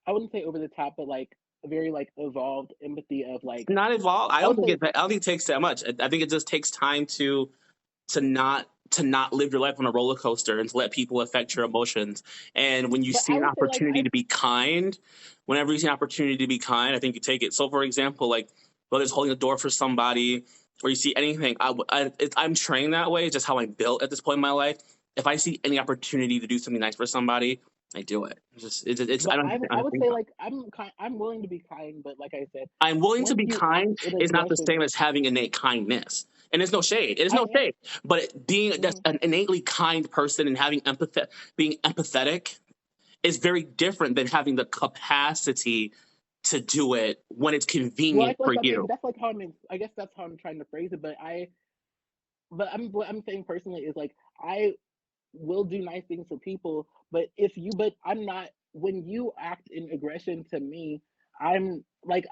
B: I wouldn't say over the top, but like a very like evolved empathy of like
C: Not involved.
B: I would say
C: I don't think it takes that much. I think it just takes time to not live your life on a roller coaster and to let people affect your emotions. And when you
B: but
C: see
B: I
C: an
B: would say like
C: opportunity
B: I
C: to be kind, whenever you see an opportunity to be kind, I think you take it. So, for example, like whether it's holding a door for somebody or you see anything, I'm trained that way. It's just how I'm built at this point in my life. If I see any opportunity to do something nice for somebody, I do it. It's
B: but
C: I
B: I
C: don't
B: would
C: think
B: say like I'm willing to be kind, but like I said,
C: I'm willing to
B: once
C: be
B: you act
C: kind
B: in
C: is not the
B: aggression,
C: same as having innate kindness. And there's no shade. It is
B: I
C: no
B: am.
C: shade. But being that's
B: Mhm.
C: an innately kind person and having empathy, being empathetic is very different than having the capacity to do it when it's
B: Well, I
C: convenient
B: feel
C: for
B: like maybe
C: you.
B: that's like how I guess that's how I'm trying to phrase it. But what I'm saying personally is like I will do nice things for people, but I'm not, when you act in aggression to me, I'm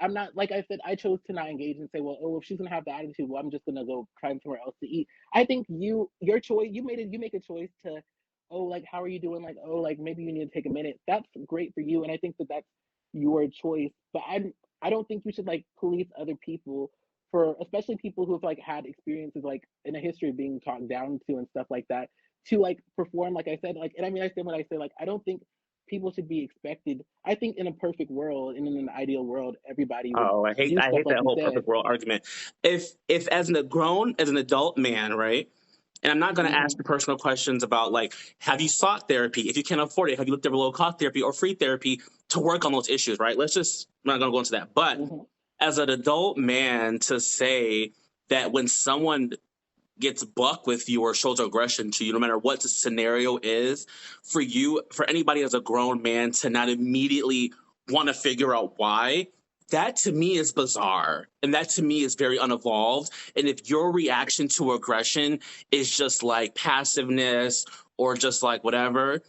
B: not, like I said, I chose to not engage and say, well, oh, if she's gonna have the attitude, well, I'm just gonna go find somewhere else to eat. I think your choice, you make a choice to, oh, like, how are you doing? Like, oh, like, maybe you need to take a minute. That's great for you, and I think that that's your choice. But I don't think you should like police other people for, especially people who've like had experiences like in a history of being talked down to and stuff like that, to like perform, like I said, like, and I mean, I said what I say, like, I don't think people should be expected. I think in a perfect world and in an ideal world, everybody would
C: Oh,
B: do
C: I
B: stuff
C: hate
B: like
C: that
B: you
C: whole
B: said.
C: perfect world argument. If as as an adult man, right? And I'm not going to ask
B: Hmm.
C: you personal questions about like, have you sought therapy? If you can't afford it, have you looked at low cost therapy or free therapy to work on those issues, right? I'm not going to go into that. But
B: Hmm.
C: as an adult man, to say that when someone gets buck with you or shows aggression to you, no matter what the scenario is, for anybody as a grown man to not immediately want to figure out why, that to me is bizarre. And that to me is very unevolved. And if your reaction to aggression is just like passiveness or just like whatever,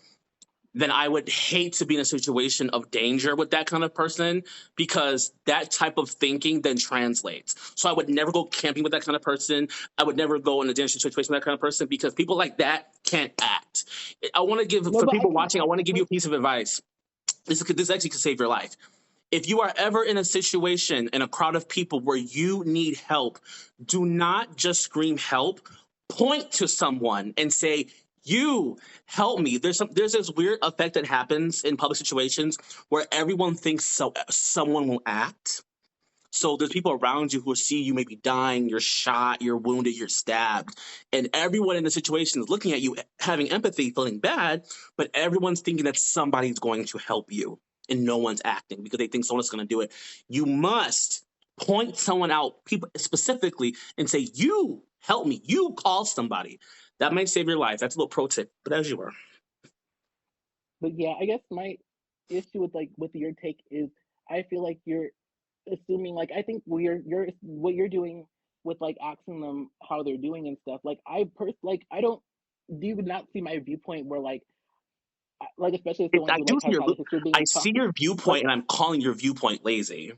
C: then I would hate to be in a situation of danger with that kind of person because that type of thinking then translates. So I would never go camping with that kind of person. I would never go in a dangerous situation with that kind of person because people like that can't act. I want to give,
B: No,
C: for
B: but I
C: people
B: can
C: watching, I
B: act,
C: want to give you a
B: but
C: piece of advice. This actually could save your life. If you are ever in a situation in a crowd of people where you need help, do not just scream help. Point to someone and say, "You help me." There's this weird effect that happens in public situations where everyone thinks someone will act. So there's people around you who see you maybe dying, you're shot, you're wounded, you're stabbed, and everyone in the situation is looking at you, having empathy, feeling bad, but everyone's thinking that somebody's going to help you, and no one's acting because they think someone's going to do it. You must point someone out, people specifically, and say, "You help me. You call somebody." That might save your life. That's a little pro tip. But as you were,
B: yeah, I guess my issue with like with your take is I feel like you're assuming, like, I think you're what you're doing with like asking them how they're doing and stuff. Like like I don't, do you not see my viewpoint where like especially as someone
C: I
B: who
C: do
B: like
C: see
B: has had a history of
C: I
B: being
C: see
B: toxic,
C: your
B: like,
C: viewpoint, and I'm calling your viewpoint lazy.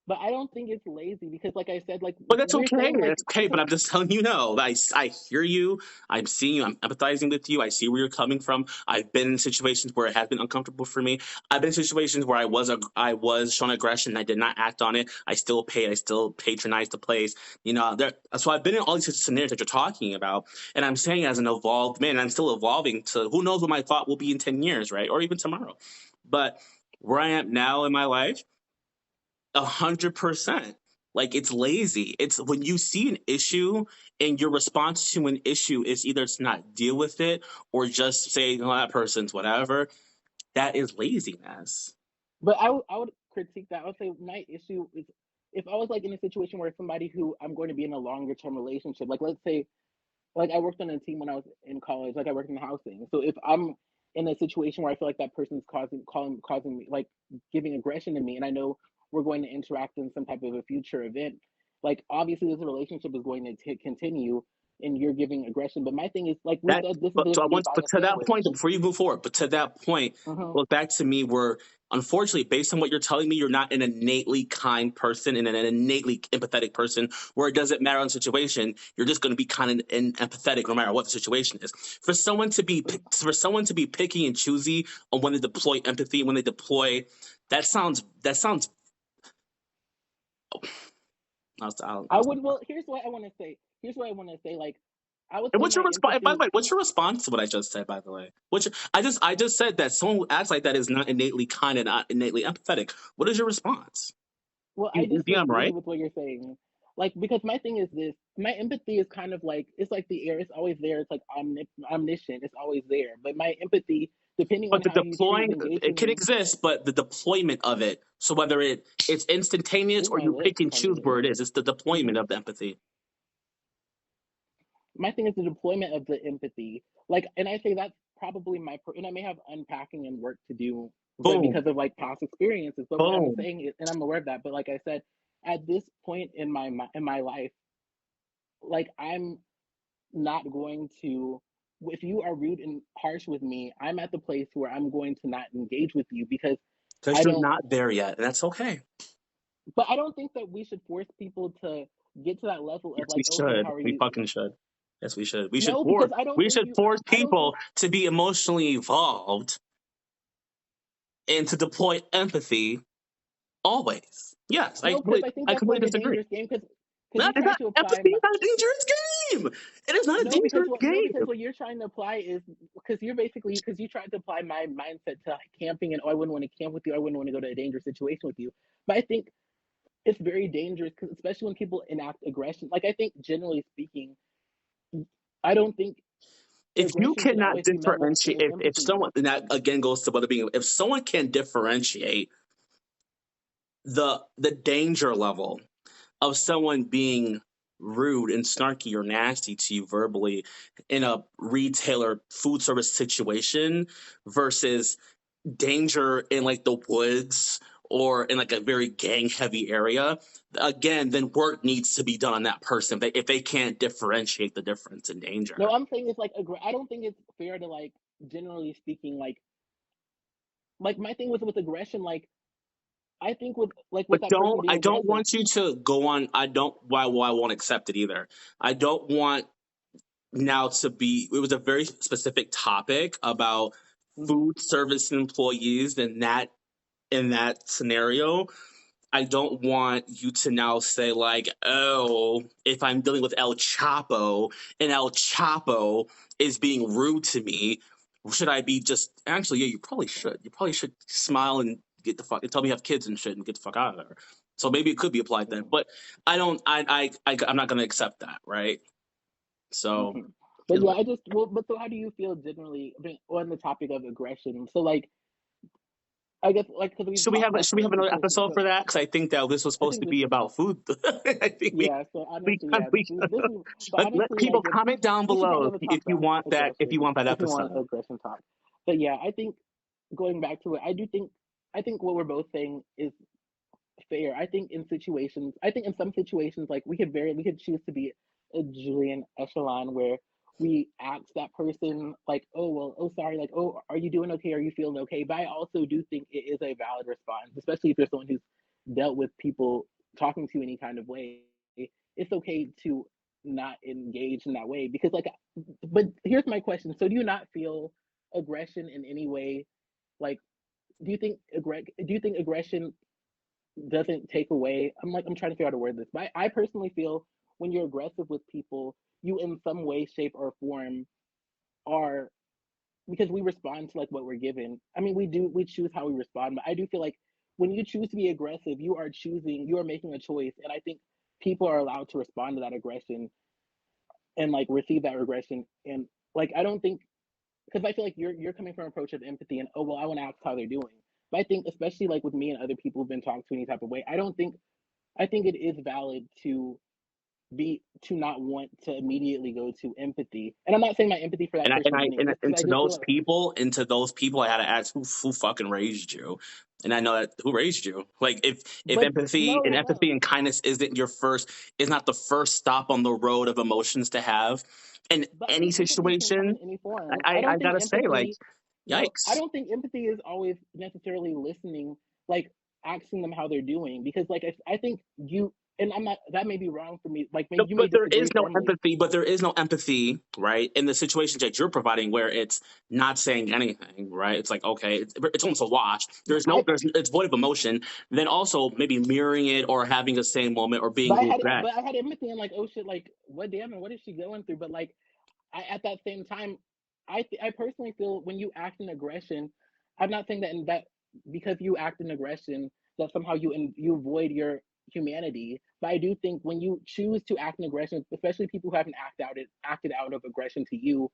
B: but I don't think it's lazy because like I said, like
C: But that's
B: we're
C: okay.
B: saying like
C: That's okay. But I'm just telling you, no. I hear you. I'm seeing you. I'm empathizing with you. I see where you're coming from. I've been in situations where it has been uncomfortable for me. I've been in situations where I was shown aggression. And I did not act on it. I still paid. I still patronized the place. So I've been in all these scenarios that you're talking about. And I'm saying, as an evolved man, I'm still evolving to who knows what my thought will be in 10 years, right, or even tomorrow. But where I am now in my life, 100%. Like, it's lazy. It's when you see an issue and your response to an issue is either to not deal with it or just say, "No, that person's whatever." That is laziness.
B: but I would critique that. I would say my issue is if I was like in a situation where somebody who I'm going to be in a longer term relationship, like let's say, like I worked on a team when I was in college, like I worked in housing. So if I'm in a situation where I feel like that person's causing me, like giving aggression to me, and I know we're going to interact in some type of a future event, like obviously this relationship is going to continue, and you're giving aggression. But my thing is, like we
C: That,
B: said, this is
C: but so I
B: basically
C: want,
B: buy
C: but
B: a
C: to that
B: sandwich.
C: point, before you move forward, but to that point,
B: Mm-hmm.
C: goes back to me where, unfortunately, based on what you're telling me, you're not an innately kind person and an innately empathetic person, where it doesn't matter on the situation, you're just going to be kind of empathetic no matter what the situation is. For someone to be picky and choosy on when they deploy empathy, when they deploy, that sounds.
B: I would. Well, here's what I want to say. Like, I would
C: And
B: say
C: what's
B: my
C: your response? By the
B: empathy.
C: way, what's your response to what I just said? By the way, I just said that someone who acts like that is not innately kind and not innately empathetic. What is your response?
B: Well, I
C: You think I'm
B: disagree
C: right?
B: with what you're saying. Like, because my thing is this: my empathy is kind of like it's like the air; it's always there. It's like omniscient; it's always there. But my empathy, depending on
C: But the
B: how you choose
C: deploying,
B: to engage
C: it
B: with
C: can
B: me,
C: exist, but the deployment of it. So whether it's instantaneous
B: ooh,
C: or
B: my
C: you pick
B: lips,
C: and choose
B: honey.
C: where it is, it's the deployment
B: Hmm.
C: of the empathy.
B: My thing is the deployment of the empathy. Like, and I say that's probably and I may have unpacking and work to do, but
C: Boom,
B: because of like past experiences. But what I'm
C: boom.
B: saying is, and I'm aware of that. But like I said, at this point in my life, like I'm not going to, if you are rude and harsh with me, I'm at the place where I'm going to not engage with you because
C: Because
B: I
C: you're
B: don't,
C: not there yet, and that's okay.
B: but I don't think that we should force people to get to that level of
C: Yes, we
B: like, okay,
C: should.
B: how are
C: We
B: you?
C: fucking should. Yes, we should.
B: No, because I don't
C: We
B: think
C: should force
B: I don't
C: people
B: think,
C: to be emotionally evolved and to deploy empathy always. Yes,
B: no, because I think
C: I
B: that's
C: completely
B: like a
C: disagree.
B: dangerous game because
C: Not,
B: you
C: it's
B: try
C: not
B: to apply
C: empathy
B: my,
C: is not a dangerous game. It is not a
B: no,
C: dangerous
B: because
C: game.
B: what you're trying to apply is because you're basically, because you tried to apply my mindset to like, camping and, oh, I wouldn't want to camp with you. I wouldn't want to go to a dangerous situation with you. But I think it's very dangerous, because especially when people enact aggression. Like I think generally speaking, I don't think
C: If you
B: aggression should
C: cannot
B: always be met with the
C: differentiate,
B: same
C: if
B: empathy.
C: someone, and that again goes to whether being, if someone can differentiate the danger level of someone being rude and snarky or nasty to you verbally in a retailer food service situation versus danger in like the woods or in like a very gang heavy area, again, then work needs to be done on that person if they can't differentiate the difference in
B: No,
C: danger.
B: I'm saying it's like I don't think it's fair to like generally speaking like my thing with aggression, like I think with
C: But
B: that person
C: I
B: being
C: don't
B: aggressive.
C: want you to go on. I don't, why I won't accept it either. I don't want now to be, it was a very specific topic about
B: Mhm.
C: food service employees and in that scenario. I don't want you to now say like, oh, if I'm dealing with El Chapo and El Chapo is being rude to me, should I be just actually? Yeah, you probably should. You probably should smile and get the fuck and tell me you have kids and shit and get the fuck out of there. So maybe it could be applied then,
B: Mhm.
C: but I don't. I'm not going to accept that, right? So
B: Mhm. But yeah, I just well, but so how do you feel generally, I mean, on the topic of aggression? So like, I guess like because we've talked about
C: should we have
B: certain
C: another
B: situations.
C: episode
B: So
C: for that? Because I think that this was
B: I
C: supposed
B: think
C: to
B: this
C: be about food. I think
B: yeah. So
C: we
B: honestly,
C: got
B: yeah,
C: we
B: this is. But
C: let
B: honestly, like
C: people comment down
B: we should have
C: below
B: another talk
C: if you
B: about
C: want
B: aggression
C: that
B: if you want
C: episode.
B: aggression talk. But yeah, I think going back to it, I think what we're both saying is fair. I think in some situations, like we could choose to be a Julian Echelon where we ask that person like, oh well, oh sorry, like, oh, are you doing okay? Are you feeling okay? But I also do think it is a valid response, especially if you're someone who's dealt with people talking to you any kind of way. It's okay to not engage in that way because like, but here's my question. So do you not feel aggression in any way? Like, do you think aggression doesn't take away. I'm trying to figure out how to word this. But I personally feel when you're aggressive with people, you in some way, shape, or form are because we respond to like what we're given. I mean, we choose how we respond, but I do feel like when you choose to be aggressive, you are making a choice, and I think people are allowed to respond to that aggression and like receive that aggression. And like I don't think because I feel like you're coming from an approach of empathy and oh well, I want to ask how they're doing. But I think especially like with me and other people who've been talked to any type of way, I don't think I think it is valid to not want to immediately go to empathy. And I'm not saying my empathy for that person didn't exist,
C: And
B: because I do feel like,
C: to those people, I had to ask who fucking raised you, and I know that who raised you. Like if
B: but
C: empathy and kindness is not the first stop on the road of emotions to have in
B: but I
C: any
B: think empathy can come
C: situation.
B: in any form.
C: I gotta say, like,
B: I
C: yikes.
B: don't think empathy is always necessarily listening, like asking them how they're doing, because like I think you, and I'm not, that may be wrong for me, like maybe
C: No,
B: you may
C: but there
B: disagree
C: is no
B: firmly.
C: empathy. But there is no empathy, right, in the situations that you're providing, where it's not saying anything, right? It's like, okay, it's almost a wash.
B: I
C: It's void of emotion. Then also maybe mirroring it or having the same moment or being moved back.
B: but I had empathy and like, oh shit, like what, damn, and what is she going through? But like, at that same time, I personally feel when you act in aggression, I'm not saying that because you act in aggression that somehow you avoid your humanity. But I do think when you choose to act in aggression, especially people who haven't acted out of aggression to you,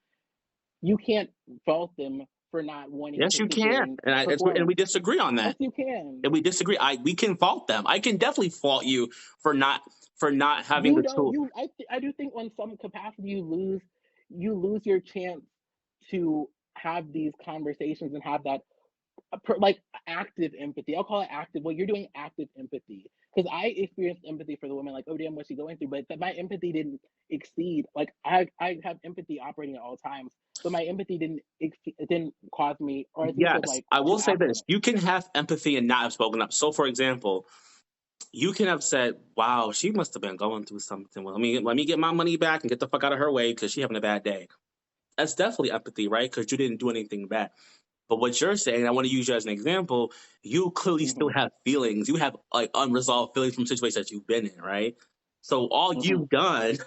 B: you can't fault them for not wanting
C: Yes,
B: to
C: you
B: sit there
C: can,
B: and
C: and
B: perform.
C: we disagree on
B: Yes,
C: that.
B: you can.
C: And we disagree. We can fault them. I can definitely fault you for not having
B: You
C: the
B: don't.
C: tool.
B: I do think on some capacity you lose your chance to have these conversations and have that like active empathy. I'll call it active. Well, you're doing active empathy, because I experienced empathy for the woman, like, oh damn, what's she going through? But my empathy didn't exceed. Like I have empathy operating at all times, but my empathy it didn't cause me, or as you said,
C: Yes,
B: like
C: I will
B: to
C: say
B: act
C: this:
B: on it.
C: you can have empathy and not have spoken up. So, for example, you can have said, "Wow, she must have been going through something. Well, let me get my money back and get the fuck out of her way because she's having a bad day." That's definitely empathy, right? Because you didn't do anything bad. But what you're saying, I want to use you as an example. You clearly still
B: Hmm.
C: have feelings. You have like unresolved feelings from situations that you've been in, right? So all
B: Hmm.
C: you've done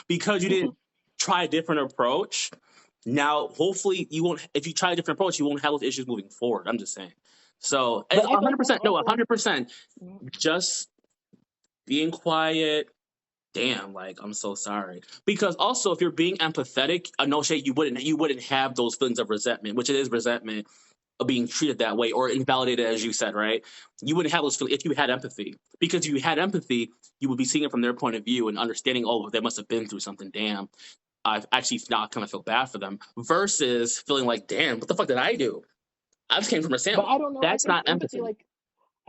C: because you didn't try a different approach. Now, hopefully, you won't. If you try a different approach, you won't have those issues moving forward. I'm just saying. So,
B: But I feel like that's
C: 100%. No,
B: also like,
C: 100%.
B: mhm.
C: Just being quiet. Damn, like I'm so sorry. Because also, if you're being empathetic, no shade, you wouldn't have those feelings of resentment, which it is resentment of being treated that way or invalidated, as you said, right? You wouldn't have those feelings if you had empathy. Because if you had empathy, you would be seeing it from their point of view and understanding, oh, they must have been through something. Damn, I actually not kind of feel bad for them. Versus feeling like, damn, what the fuck did I do? I just came from a
B: But
C: sandwich.
B: I don't know. I
C: That's
B: think
C: not
B: empathy,
C: empathy.
B: like,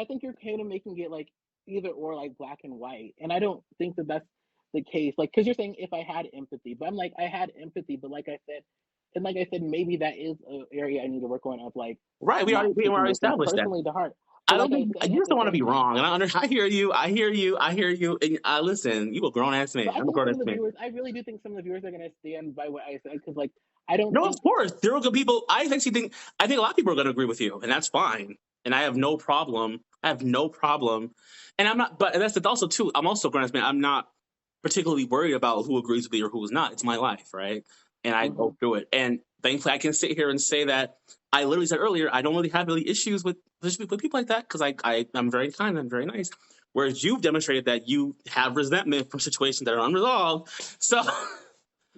B: I think you're kind of making it like either or, like black and white, and I don't think that that's the case. Like, because you're saying if I had empathy, but I'm like, I had empathy, but like I said, maybe that is an area I need to work on, of like
C: Right?
B: not
C: We
B: taking
C: already
B: those things
C: established that.
B: personally to heart.
C: I
B: But
C: don't
B: like I
C: think
B: said,
C: you
B: at
C: just
B: the
C: don't want to
B: same
C: be
B: time,
C: wrong. And I hear you. I hear you. I hear you. And I listen. You a grown ass man.
B: but I
C: I'm a
B: think
C: grown
B: some
C: ass
B: of the
C: man.
B: viewers, I really do think some of the viewers are gonna stand by what I said, because like I don't
C: No, of
B: think.
C: course. There are good people. I think a lot of people are going to agree with you, and that's fine. And I have no problem. I have no problem. And I'm not. But that's also too. I'm also a grown ass man. I'm not particularly worried about who agrees with me or who's not. It's my life, right? And I
B: Hmm.
C: go through it. And thankfully, I can sit here and say that I literally said earlier I don't really have any issues with people like that because I'm very kind. I'm very nice. Whereas you've demonstrated that you have resentment from situations that are unresolved. So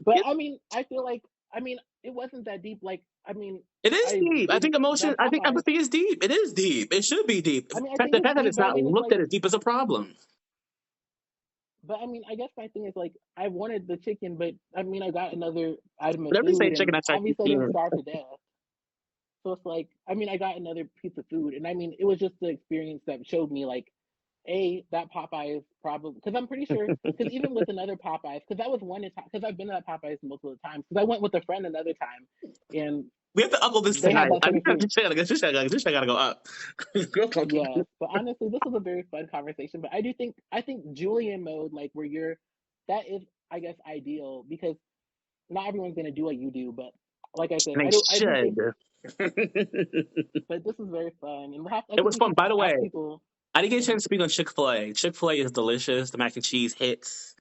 B: But I mean, I feel like, I mean, it wasn't that deep. Like, I mean,
C: it is
B: I
C: deep. I
B: did
C: think emotion.
B: that
C: I think
B: Popeyes.
C: empathy is deep. It is deep. It should be deep.
B: I mean, I
C: The
B: think it's
C: fact that
B: deep,
C: it's
B: but I
C: not
B: mean, it's
C: looked
B: like,
C: at as deep is a problem.
B: but I mean, I guess my thing is like, I wanted the chicken, but I mean, I got another item of
C: Whenever you say
B: food,
C: chicken,
B: and
C: that's actually
B: obviously I didn't
C: fear.
B: starve to death. So it's like, I mean, I got another piece of food, and I mean, it was just the experience that showed me like, that Popeyes probably, because I'm pretty sure, because even with another Popeyes, because that was one time, because I've been to that Popeyes multiple times, because I went with a friend another time, and
C: We have to uncle this
B: they had
C: tonight.
B: that
C: I
B: same
C: think
B: experience.
C: this shit gotta go up.
B: Yes, but honestly, this was a very fun conversation. But I think Julian mode, like where you're, that is, I guess, ideal, because not everyone's gonna do what you do. But like I said,
C: And they
B: I do
C: should.
B: think, but this is very fun, and I
C: It
B: think
C: was
B: we
C: fun.
B: should
C: By the way,
B: ask people.
C: I didn't get a chance
B: Mhm.
C: to speak on Chick-fil-A. Chick-fil-A is delicious. The mac and cheese hits.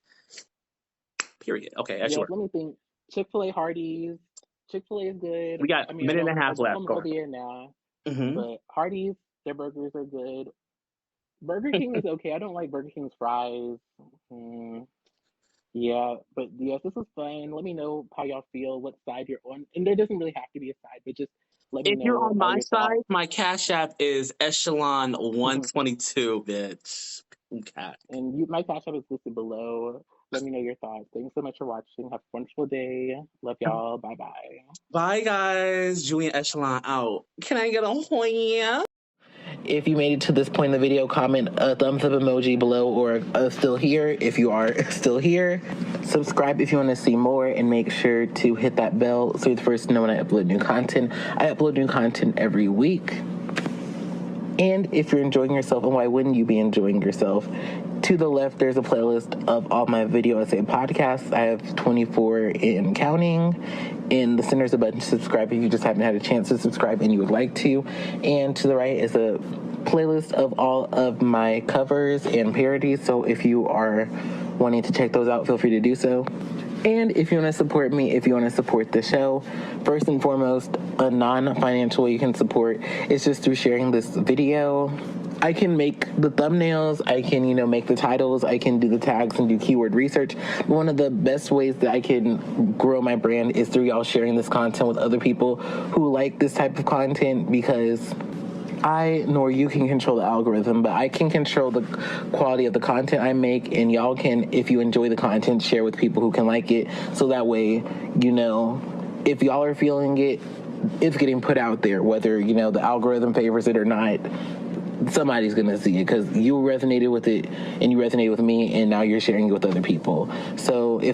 C: Period. Okay, that's
B: Yes,
C: yours.
B: let me think. Chick-fil-A, Hardee's. Chick-fil-A is good.
C: We got
B: I
C: a
B: mean,
C: minute and a
B: I
C: half
B: don't
C: left. Go
B: homophobic now,
C: on.
B: but Hardee's, their burgers are good. Burger King is okay. I don't like Burger King's fries. Mm. Yeah, but yes, this was fun. Let me know how y'all feel, what side you're on. And there doesn't really have to be a side, but just let me
C: If you're
B: know
C: on
B: all
C: my
B: your
C: side,
B: thoughts.
C: my Cash App is Echelon 122, bitch. Okay.
B: And my Cash App is listed below. Let me know your thoughts. Thanks so much for watching. Have a wonderful day. Love y'all. Bye-bye.
C: Bye, guys. Julian Echelon out. Can I get a hoya? If you made it to this point in the video, comment a thumbs up emoji below or still here if you are still here. Subscribe if you want to see more, and make sure to hit that bell so you're the first to know when I upload new content. I upload new content every week. And if you're enjoying yourself, and why wouldn't you be enjoying yourself? To the left, there's a playlist of all my video essay podcasts. I have 24 and counting. In the center is a button to subscribe if you just haven't had a chance to subscribe and you would like to. And to the right is a playlist of all of my covers and parodies. So if you are wanting to check those out, feel free to do so. And if you want to support me, if you want to support the show, first and foremost, a non-financial way you can support is just through sharing this video. I can make the thumbnails, I can, make the titles, I can do the tags and do keyword research. One of the best ways that I can grow my brand is through y'all sharing this content with other people who like this type of content, because I nor you can control the algorithm, but I can control the quality of the content I make, and y'all can, if you enjoy the content, share with people who can like it, so that way, if y'all are feeling it, it's getting put out there, whether, the algorithm favors it or not. Somebody's gonna see it because you resonated with it and you resonated with me, and now you're sharing it with other people. So if